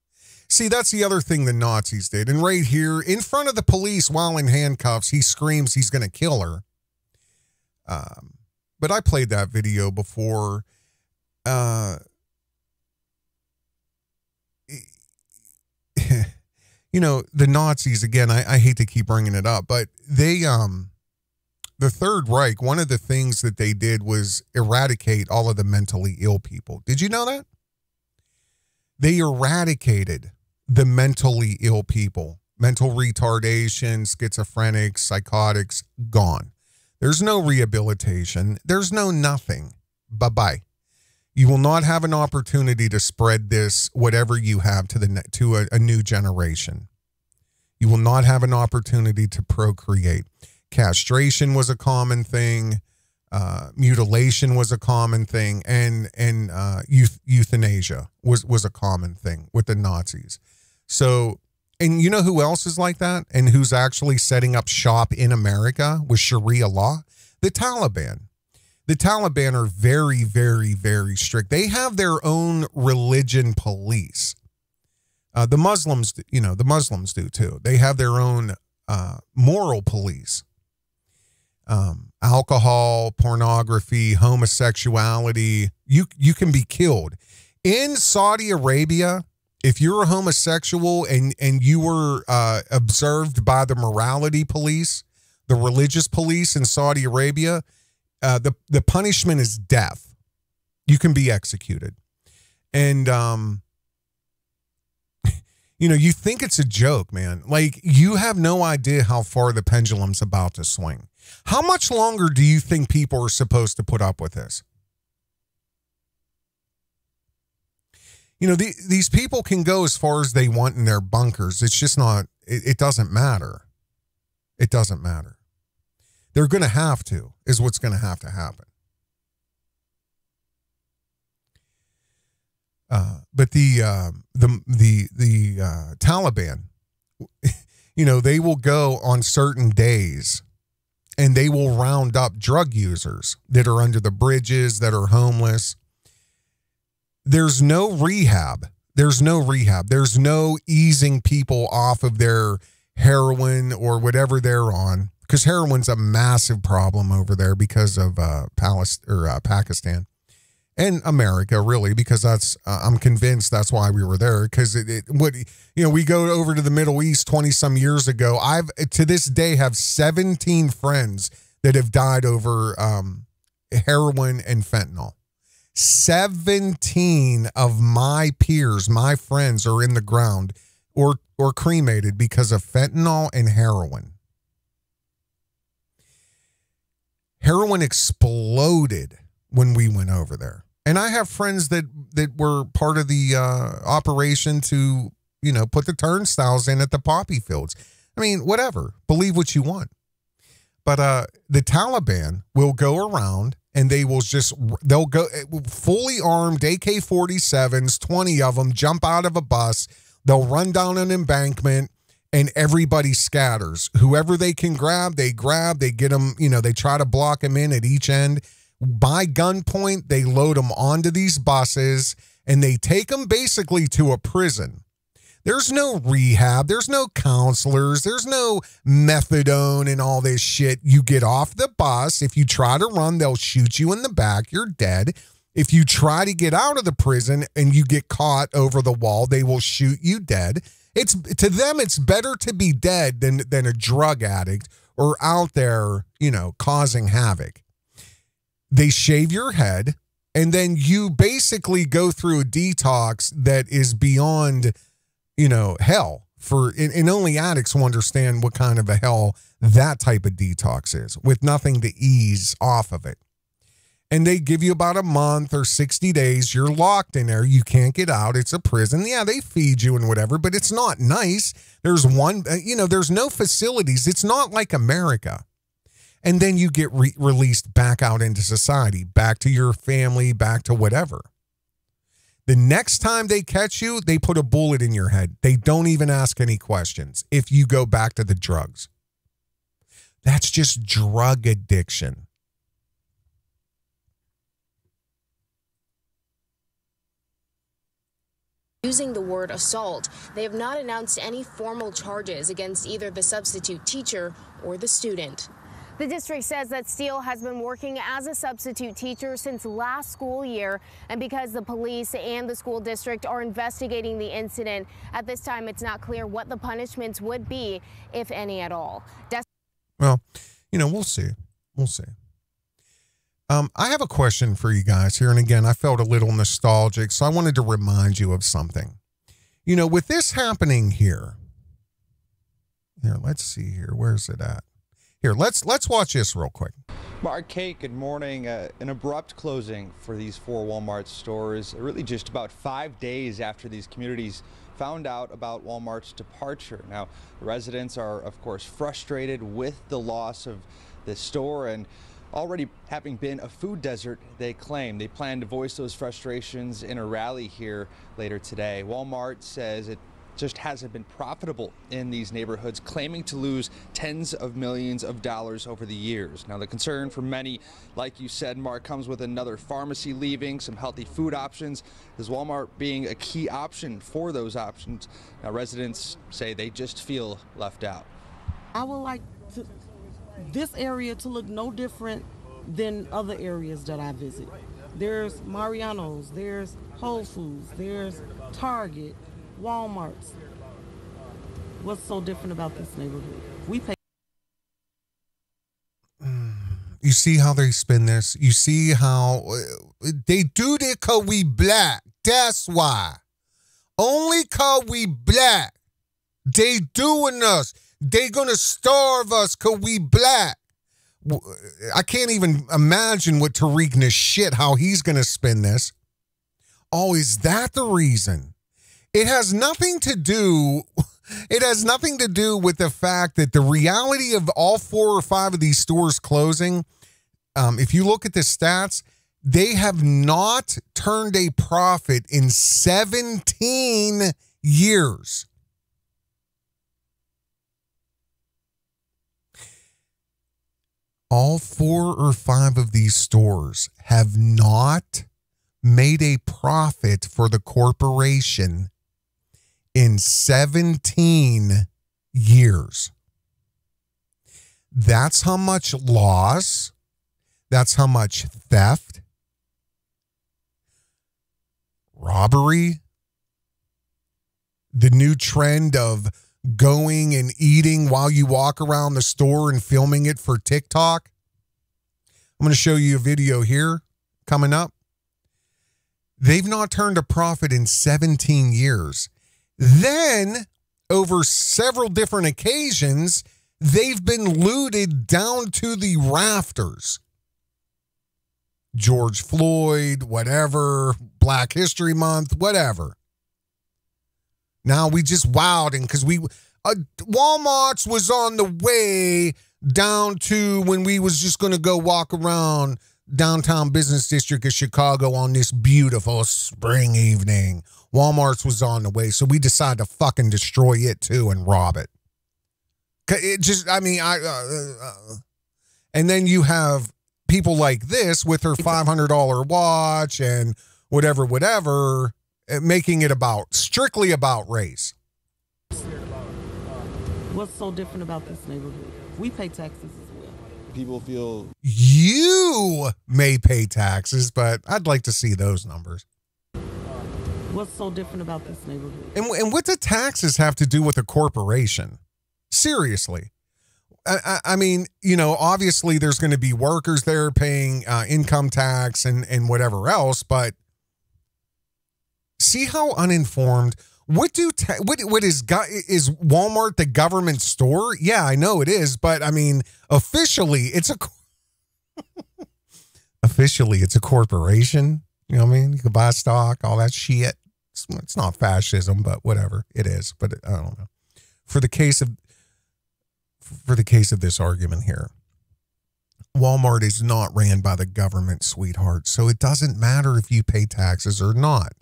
See, that's the other thing the Nazis did. And right here, in front of the police while in handcuffs, he screams he's going to kill her. But I played that video before. You know, the Nazis, again, I hate to keep bringing it up, but they, the Third Reich, one of the things that they did was eradicate all of the mentally ill people. Did you know that? They eradicated the mentally ill people. Mental retardation, schizophrenics, psychotics, gone. There's no rehabilitation. There's no nothing. Bye-bye. You will not have an opportunity to spread this, whatever you have, to a new generation. You will not have an opportunity to procreate. Castration was a common thing. Mutilation was a common thing, and euthanasia was a common thing with the Nazis. So, and you know who else is like that, and who's actually setting up shop in America with Sharia law? The Taliban. The Taliban are very, very, very strict. They have their own religion police. The Muslims, the Muslims do too. They have their own moral police. Alcohol, pornography, homosexuality, you can be killed. In Saudi Arabia, if you're a homosexual and you were observed by the morality police, the religious police in Saudi Arabia, the punishment is death. You can be executed. And, you think it's a joke, man. Like, you have no idea how far the pendulum's about to swing. How much longer do you think people are supposed to put up with this? These people can go as far as they want in their bunkers. It's just not, it doesn't matter. It doesn't matter. They're going to have to, is what's going to happen. But the Taliban, they will go on certain days and they will round up drug users that are under the bridges, that are homeless. There's no rehab. There's no easing people off of their heroin or whatever they're on, because heroin's a massive problem over there because of Pakistan and America, really, because I'm convinced that's why we were there, because we go over to the Middle East 20 some years ago. I've to this day have 17 friends that have died over heroin and fentanyl. 17 of my peers, my friends, are in the ground or cremated because of fentanyl and heroin. Heroin exploded when we went over there. And I have friends that were part of the operation to, put the turnstiles in at the poppy fields. I mean, whatever. Believe what you want. But the Taliban will go around and they'll go fully armed, AK-47s, 20 of them, jump out of a bus. They'll run down an embankment and everybody scatters. Whoever they can grab, they get them, they try to block them in at each end. By gunpoint, they load them onto these buses and they take them basically to a prison. There's no rehab. There's no counselors. There's no methadone and all this shit. You get off the bus. If you try to run, they'll shoot you in the back. You're dead. If you try to get out of the prison and you get caught over the wall, they will shoot you dead. To them, it's better to be dead than a drug addict or out there, causing havoc. They shave your head, and then you basically go through a detox that is beyond, hell. And only addicts will understand what kind of a hell that type of detox is, with nothing to ease off of it. And they give you about a month or 60 days. You're locked in there. You can't get out. It's a prison. Yeah, they feed you and whatever, but it's not nice. There's there's no facilities. It's not like America. And then you get released back out into society, back to your family, back to whatever. The next time they catch you, they put a bullet in your head. They don't even ask any questions if you go back to the drugs. That's just drug addiction. Using the word assault, they have not announced any formal charges against either the substitute teacher or the student. The district says that Steele has been working as a substitute teacher since last school year, and because the police and the school district are investigating the incident, at this time it's not clear what the punishments would be, if any at all. Well, we'll see. We'll see. I have a question for you guys here, and again, I felt a little nostalgic, so I wanted to remind you of something. With this happening here, let's see here. Where's it at? Here, let's watch this real quick. Mark, Kate, good morning. An abrupt closing for these 4 Walmart stores, really just about 5 days after these communities found out about Walmart's departure. Now, the residents are, of course, frustrated with the loss of the store, and already having been a food desert, they claim. They plan to voice those frustrations in a rally here later today. Walmart says it just hasn't been profitable in these neighborhoods, claiming to lose tens of millions of dollars over the years. Now, the concern for many, like you said, Mark, comes with another pharmacy leaving, some healthy food options, as Walmart being a key option for those options. Now, residents say they just feel left out. I would like this area to look no different than other areas that I visit. There's Mariano's, there's Whole Foods, there's Target, Walmart's. What's so different about this neighborhood? We pay. You see how they spin this? You see how they do it because we black. That's why. Only because we black. They doing us. They gonna starve us because we black. I can't even imagine what Tariq Nasheed, how he's gonna spin this. Oh, is that the reason? It has nothing to do with the fact that the reality of all 4 or 5 of these stores closing, if you look at the stats, they have not turned a profit in 17 years. All 4 or 5 of these stores have not made a profit for the corporation in 17 years. That's how much loss, that's how much theft, robbery, the new trend of going and eating while you walk around the store and filming it for TikTok. I'm going to show you a video here coming up. They've not turned a profit in 17 years. Then, over several different occasions, they've been looted down to the rafters. George Floyd, whatever, Black History Month, whatever. Now we just wilding because Walmart's was on the way down to when we was just going to go walk around downtown business district of Chicago on this beautiful spring evening. Walmart's was on the way, so we decided to fucking destroy it too and rob it. It just, I mean, and then you have people like this with her $500 watch and whatever, making it strictly about race. What's so different about this neighborhood? We pay taxes as well. People feel you may pay taxes, but I'd like to see those numbers. What's so different about this neighborhood? And what do taxes have to do with a corporation? Seriously. I mean, you know, obviously there's going to be workers there paying income tax and whatever else, but see how uninformed. What is Walmart the government store? Yeah, I know it is, but I mean, officially it's a corporation. You know what I mean? You can buy stock, all that shit. It's not fascism, but whatever it is. But I don't know. For the case of this argument here, Walmart is not ran by the government, sweetheart. So it doesn't matter if you pay taxes or not.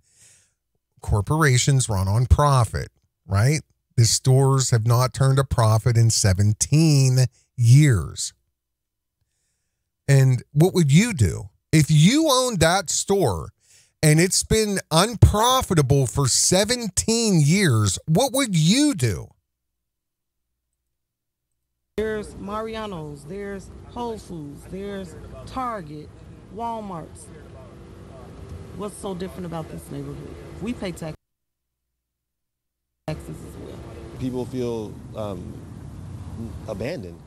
Corporations run on profit, right? The stores have not turned a profit in 17 years. And what would you do? If you owned that store and it's been unprofitable for 17 years, what would you do? There's Mariano's, there's Whole Foods, there's Target, Walmart's. What's so different about this neighborhood? We pay taxes as well. People feel abandoned,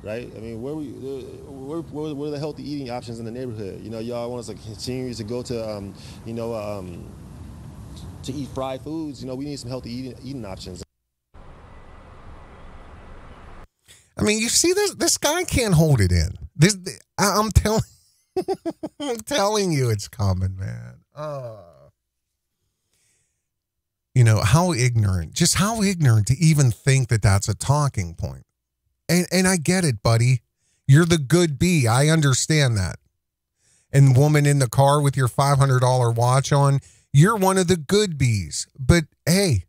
right? I mean, where are the healthy eating options in the neighborhood? You know, y'all want us to continue to go to, to eat fried foods. You know, we need some healthy eating options. I mean, you see, this guy can't hold it in. I'm telling you, it's coming, man. You know, how ignorant to even think that that's a talking point. And I get it, buddy. You're the good bee. I understand that. And woman in the car with your $500 watch on, you're one of the good bees. But hey,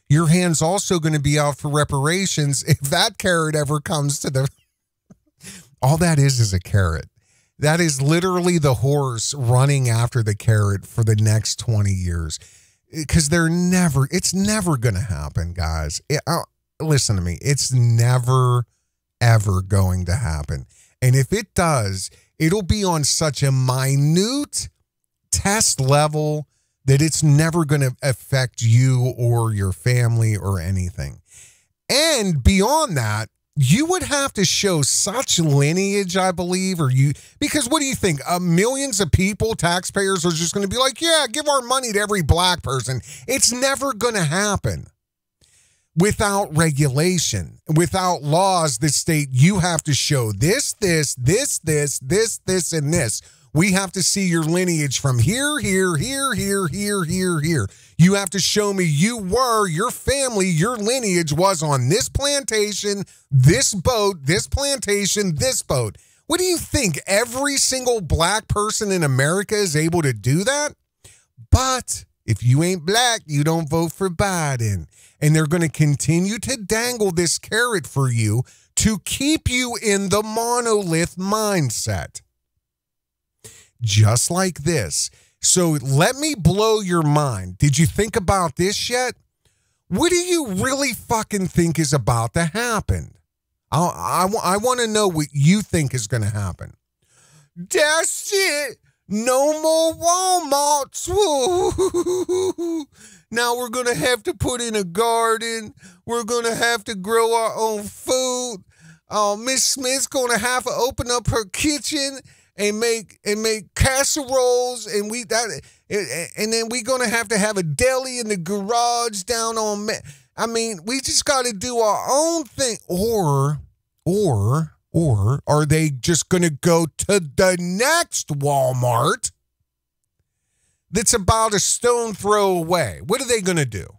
your hand's also going to be out for reparations if that carrot ever comes to the... All that is a carrot. That is literally the horse running after the carrot for the next 20 years. Because it's never going to happen, guys. Listen to me. It's never, ever going to happen. And if it does, it'll be on such a minute test level that it's never going to affect you or your family or anything. And beyond that, you would have to show such lineage, I believe, because what do you think? Millions of people, taxpayers, are just going to be like, yeah, give our money to every black person. It's never going to happen. Without regulation, without laws that state you have to show this, and this. We have to see your lineage from here. You have to show me your family, your lineage was on this plantation, this boat, this plantation, this boat. What do you think? Every single black person in America is able to do that? But if you ain't black, you don't vote for Biden. And they're going to continue to dangle this carrot for you to keep you in the monolith mindset. Just like this. So let me blow your mind. Did you think about this yet? What do you really fucking think is about to happen? I want to know what you think is going to happen. That's it. No more Walmarts. Now we're going to have to put in a garden. We're going to have to grow our own food. Miss Smith's going to have to open up her kitchen and make casseroles, and then we're going to have a deli in the garage down on. I mean, we just got to do our own thing. Or are they just going to go to the next Walmart that's about a stone throw away? What are they going to do?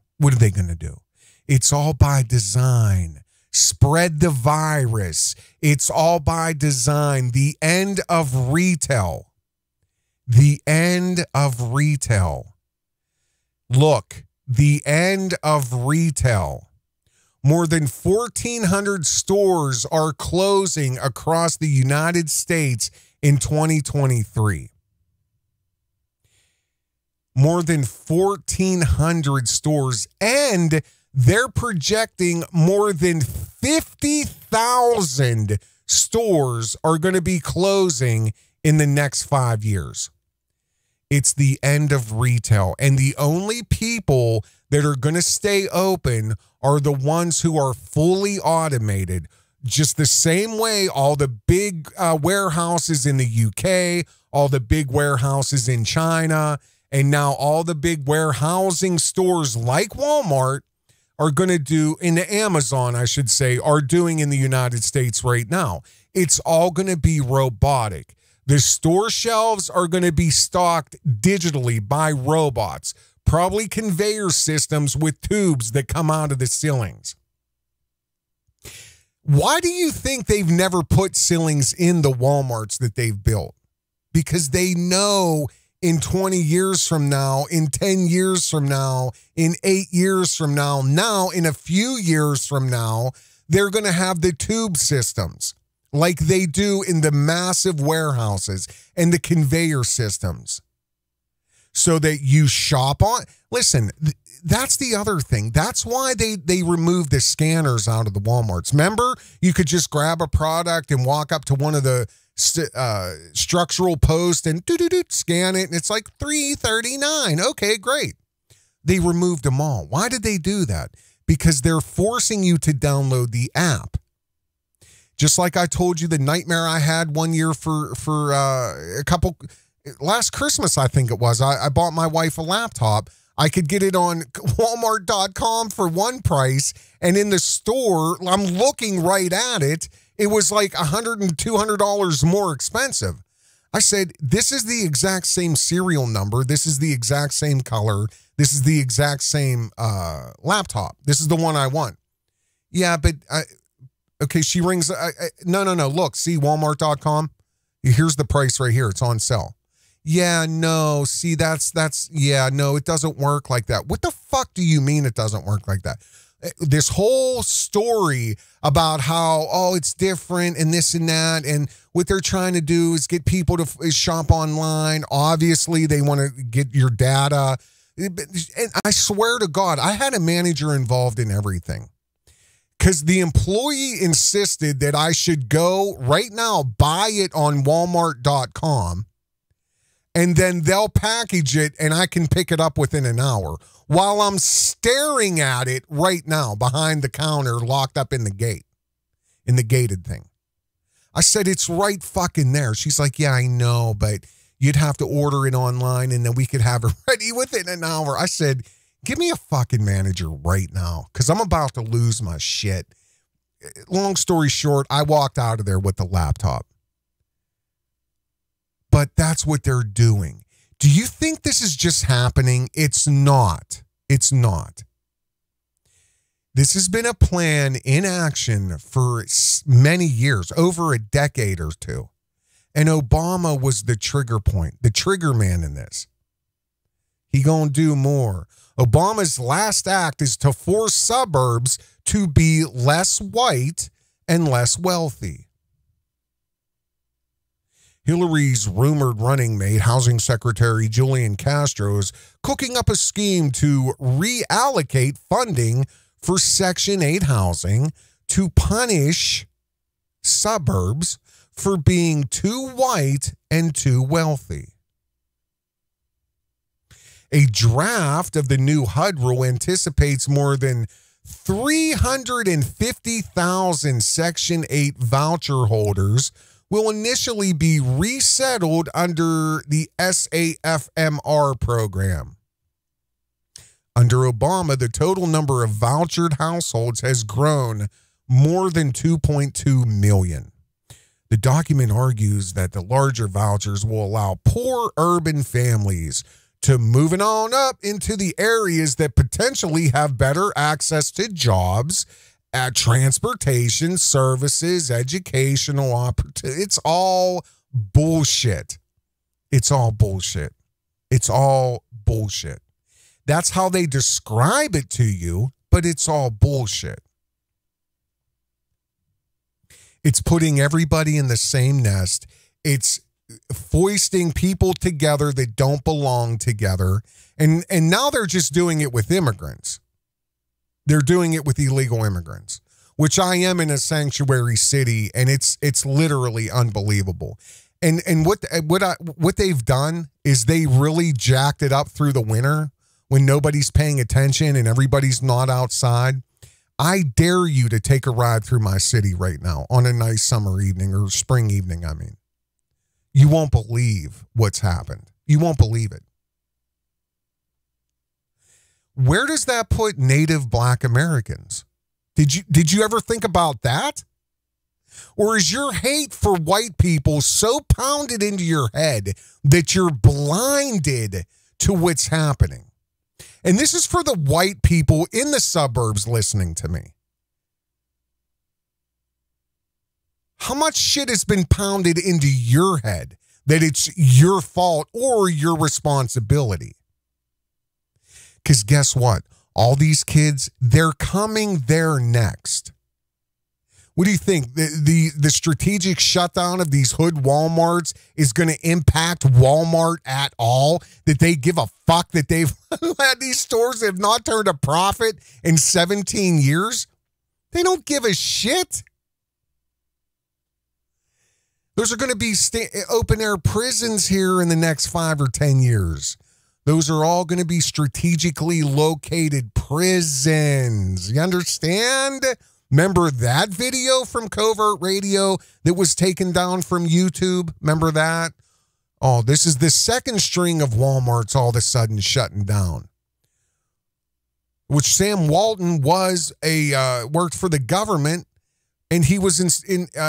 It's all by design. Spread the virus. It's all by design. The end of retail. The end of retail. Look, the end of retail. More than 1,400 stores are closing across the United States in 2023. More than 1,400 stores, and they're projecting more than 50,000 stores are going to be closing in the next 5 years. It's the end of retail. And the only people that are going to stay open are the ones who are fully automated. Just the same way all the big warehouses in the UK, all the big warehouses in China, and now all the big warehousing stores like Walmart are going to do, in the Amazon, I should say, are doing in the United States right now. It's all going to be robotic. The store shelves are going to be stocked digitally by robots, probably conveyor systems with tubes that come out of the ceilings. Why do you think they've never put ceilings in the Walmarts that they've built? Because they know in 20 years from now, in 10 years from now, in 8 years from now, in a few years from now, they're going to have the tube systems like they do in the massive warehouses and the conveyor systems so that you shop on. Listen, that's the other thing. That's why they removed the scanners out of the Walmarts. Remember, you could just grab a product and walk up to one of the structural posts and scan it, and it's like $3.39. Okay, great. They removed them all. Why did they do that? Because they're forcing you to download the app. Just like I told you the nightmare I had one year for last Christmas, I think it was. I bought my wife a laptop. I could get it on Walmart.com for one price, and in the store, I'm looking right at it, it was like $100 and $200 more expensive. I said, this is the exact same serial number. This is the exact same color. This is the exact same laptop. This is the one I want. Yeah, but Okay, she rings. No. Look, see, Walmart.com. Here's the price right here. It's on sale. Yeah, no. See, yeah, no, it doesn't work like that. What the fuck do you mean it doesn't work like that? This whole story about how, it's different and this and that. And what they're trying to do is get people to shop online. Obviously, they want to get your data. And I swear to God, I had a manager involved in everything. Because the employee insisted that I should go right now, buy it on Walmart.com, and then they'll package it and I can pick it up within an hour while I'm staring at it right now behind the counter locked up in the gate, in the gated thing. I said, it's right fucking there. She's like, yeah, I know, but you'd have to order it online and then we could have it ready within an hour. I said, give me a fucking manager right now because I'm about to lose my shit. Long story short, I walked out of there with the laptop. But that's what they're doing. Do you think this is just happening? It's not. It's not. This has been a plan in action for many years, over a decade or two. And Obama was the trigger point, the trigger man in this. He gonna do more. Obama's last act is to force suburbs to be less white and less wealthy. Hillary's rumored running mate, Housing Secretary Julian Castro, is cooking up a scheme to reallocate funding for Section 8 housing to punish suburbs for being too white and too wealthy. A draft of the new HUD rule anticipates more than 350,000 Section 8 voucher holders will initially be resettled under the SAFMR program. Under Obama, the total number of vouchered households has grown more than 2.2 million. The document argues that the larger vouchers will allow poor urban families to moving on up into the areas that potentially have better access to jobs, transportation, services, educational opportunities. It's all bullshit. It's all bullshit. It's all bullshit. That's how they describe it to you, but it's all bullshit. It's putting everybody in the same nest. It's foisting people together that don't belong together. And now they're just doing it with immigrants. They're doing it with illegal immigrants, which I am in a sanctuary city, and it's literally unbelievable. And what they've done is they really jacked it up through the winter when nobody's paying attention and everybody's not outside. I dare you to take a ride through my city right now on a nice summer evening or spring evening, I mean. You won't believe what's happened. You won't believe it. Where does that put Native Black Americans? Did you ever think about that? Or is your hate for white people so pounded into your head that you're blinded to what's happening? And this is for the white people in the suburbs listening to me. How much shit has been pounded into your head that it's your fault or your responsibility? Because guess what? All these kids, they're coming there next. What do you think? The strategic shutdown of these hood Walmarts is going to impact Walmart at all? That they give a fuck that they've had these stores have not turned a profit in 17 years? They don't give a shit. Those are going to be open-air prisons here in the next 5 or 10 years. Those are all going to be strategically located prisons. You understand? Remember that video from Covert Radio that was taken down from YouTube? Remember that? Oh, this is the second string of Walmarts all of a sudden shutting down. Which Sam Walton was worked for the government. And he was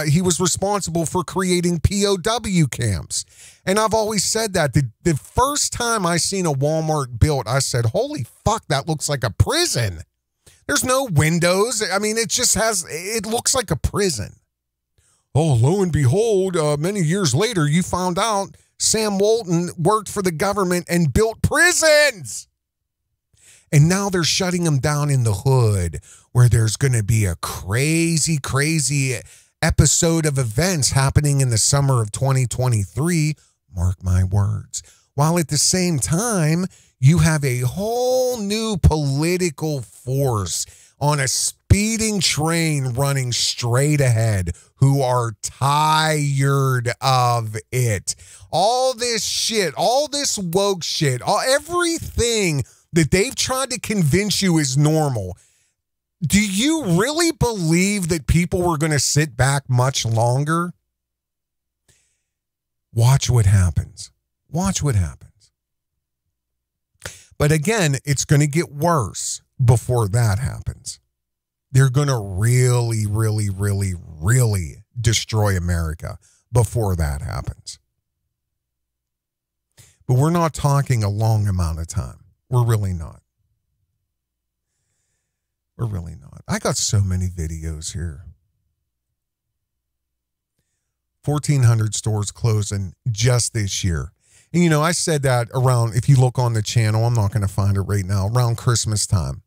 he was responsible for creating POW camps. And I've always said that. The first time I seen a Walmart built, I said, holy fuck, that looks like a prison. There's no windows. I mean, it looks like a prison. Oh, lo and behold, many years later, you found out Sam Walton worked for the government and built prisons. And now they're shutting them down in the hood, where there's going to be a crazy, crazy episode of events happening in the summer of 2023. Mark my words. While at the same time, you have a whole new political force on a speeding train running straight ahead who are tired of it. All this shit, all this woke shit, everything that they've tried to convince you is normal. Do you really believe that people were going to sit back much longer? Watch what happens. Watch what happens. But again, it's going to get worse before that happens. They're going to really, really, really, really destroy America before that happens. But we're not talking a long amount of time. We're really not. We're really not. I got so many videos here. 1,400 stores closing just this year. And, you know, I said that around, if you look on the channel, I'm not going to find it right now, around Christmas time.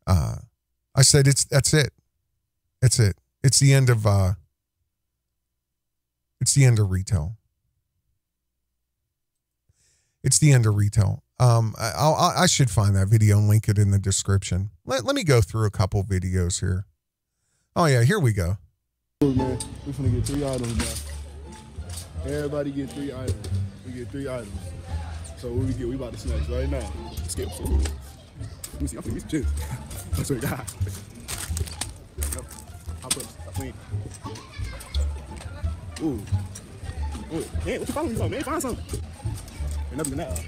I said, that's it. That's it. It's the end of retail. It's the end of retail. I should find that video and link it in the description. Let me go through a couple videos here. Oh yeah, here we go. Man, we're gonna get 3 items now. Everybody get 3 items. We get 3 items. So what we get? We about to snacks right now. Skip. Let me see. I'm finna get some chips. I swear to God. Hop up. Stop playing. Ooh. Man, what you following me for, man? Find something. Ain't nothing in that.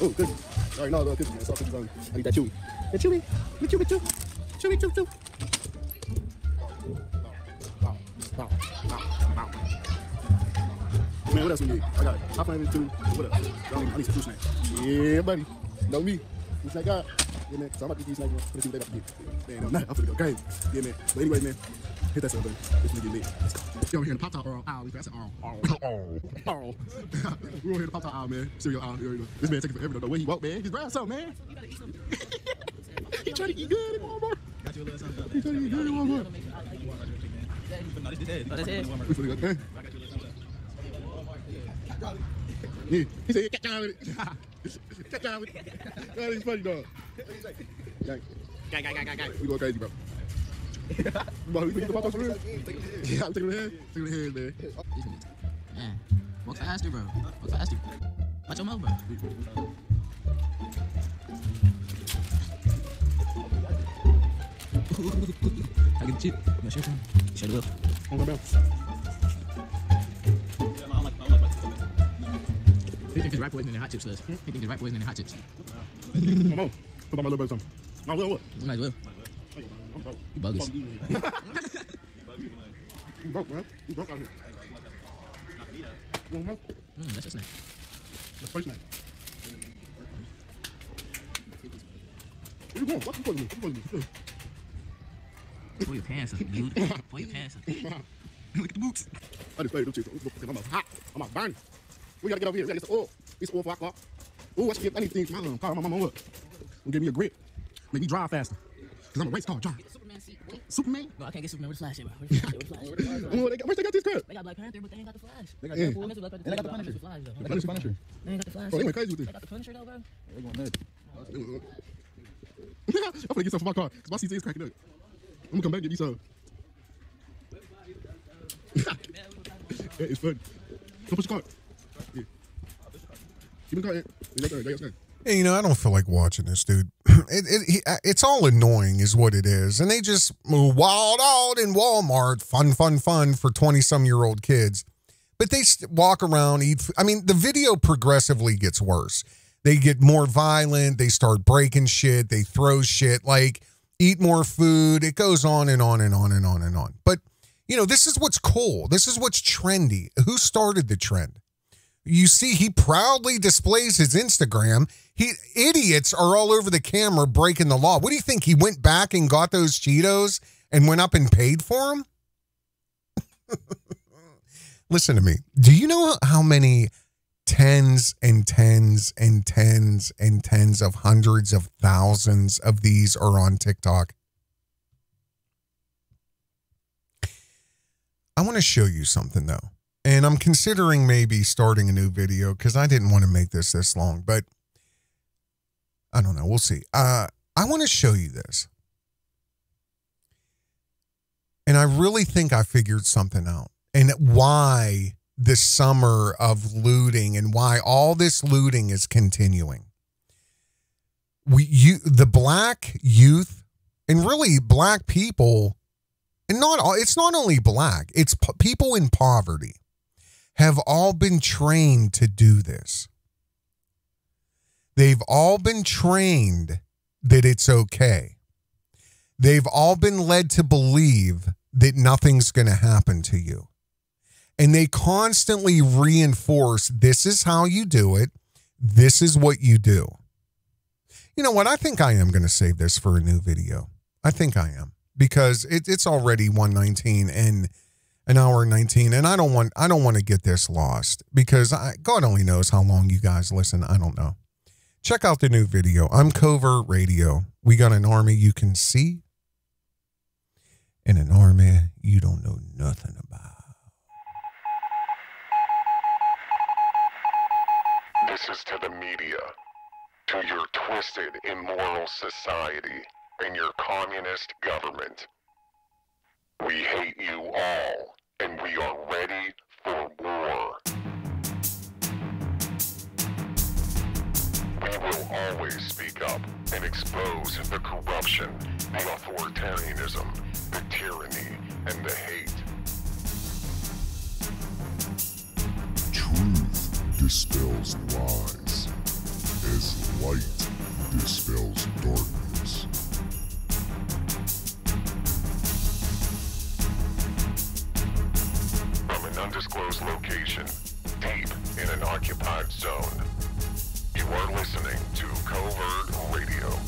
Oh, cookie. All right, no, cookie, man. Soft cookies on. I need that chewy. That chewy. Chewy. Man, what else we need? I got hot flaming too. What else? I need some fruit snacks. Yeah, buddy. Know me. Fruit snack guy. Yeah, man. So I'm about to get these snacks, man. Let's see what they about to get. Man, I'm finna go crazy. Yeah, man. But anyway, man. Hit that stuff, buddy. It's gonna get lit. Let's go. Yo, we're here in the Pop-Top aisle. That's an aisle. We're over here in the Pop-Top aisle, man. Cereal aisle. This man taking forever. Don't know where he walk, man. Just grab something, man. You gotta eat something. He trying to eat good in Walmart. Got you a little something. He trying to eat good in Walmart. No, this is head. We finna go, man. Yeah. He said, catch down with it. Catch down with it. That is funny, dog. Gang. We going crazy, bro. We get the pop-up for real? Yeah, I'm taking the head. Taking the head, man. Man, walk faster, bro. Walk faster. Watch your mouth, bro. I get the chip. You want to share some? Share the wheel. On my mouth. He thinks it's right poison in the hot chips list. He thinks it's right poison in the hot chips. Come on. Put on my little bit of something. My will, what? You might as well. You bogus. You broke, man. You broke out here. You want more? That's a snack. That's first snack. Where you going? What you supposed to do? Pull your pants up, dude. Pull your pants up. Look at the boots. I just played them chips. I'm hot. I'm out burning. We gotta get over here. We gotta get some oil. Get some oil for our car. Ooh, I need things for my car. My mama what? Give me a grip. Make me drive faster. Cause I'm a race car driver. Superman? No, I can't get Superman. Where's the Flash at, bro? Where's they got this crap? They got Black Panther, but they ain't got the Flash. They got Deadpool. And they got the Punisher. They got the Punisher. They ain't got the Flash. Oh, they went crazy with this. They got the Punisher though, bro. They going mad. I'm gonna get something for my car. Cause my CT is cracking up. I'm gonna come back and get these some. That is fun. Come push the car. Yeah. Keep the car in. Hey, you know, I don't feel like watching this, dude. It's all annoying is what it is. And they just move wild out in Walmart. Fun for 20-some-year-old kids. But they walk around, eat. I mean, the video progressively gets worse. They get more violent. They start breaking shit. They throw shit. Like, eat more food. It goes on and on and on and on and on. But, you know, this is what's cool. This is what's trendy. Who started the trend? You see, he proudly displays his Instagram. Idiots are all over the camera breaking the law. What do you think? He went back and got those Cheetos and went up and paid for them? Listen to me. Do you know how many tens and tens and tens and tens of hundreds of thousands of these are on TikTok? I want to show you something, though. And I'm considering maybe starting a new video because I didn't want to make this long, but I don't know. We'll see. I want to show you this. And I really think I figured something out. And why the summer of looting and why all this looting is continuing. The black youth and really black people, and it's not only black, it's people in poverty, have all been trained to do this. They've all been trained that it's okay. They've all been led to believe that nothing's going to happen to you. And they constantly reinforce, this is how you do it. This is what you do. You know what? I think I am going to save this for a new video. I think I am. Because it's already 1:19 and an hour and 19, and I don't want to get this lost because God only knows how long you guys listen. I don't know. Check out the new video. I'm Covert Radio. We got an army you can see and an army you don't know nothing about. This is to the media, to your twisted, immoral society and your communist government. We hate you all, and we are ready for war. We will always speak up and expose the corruption, the authoritarianism, the tyranny, and the hate. Truth dispels lies, as light dispels darkness. From an undisclosed location, deep in an occupied zone, you are listening to Covert Radio.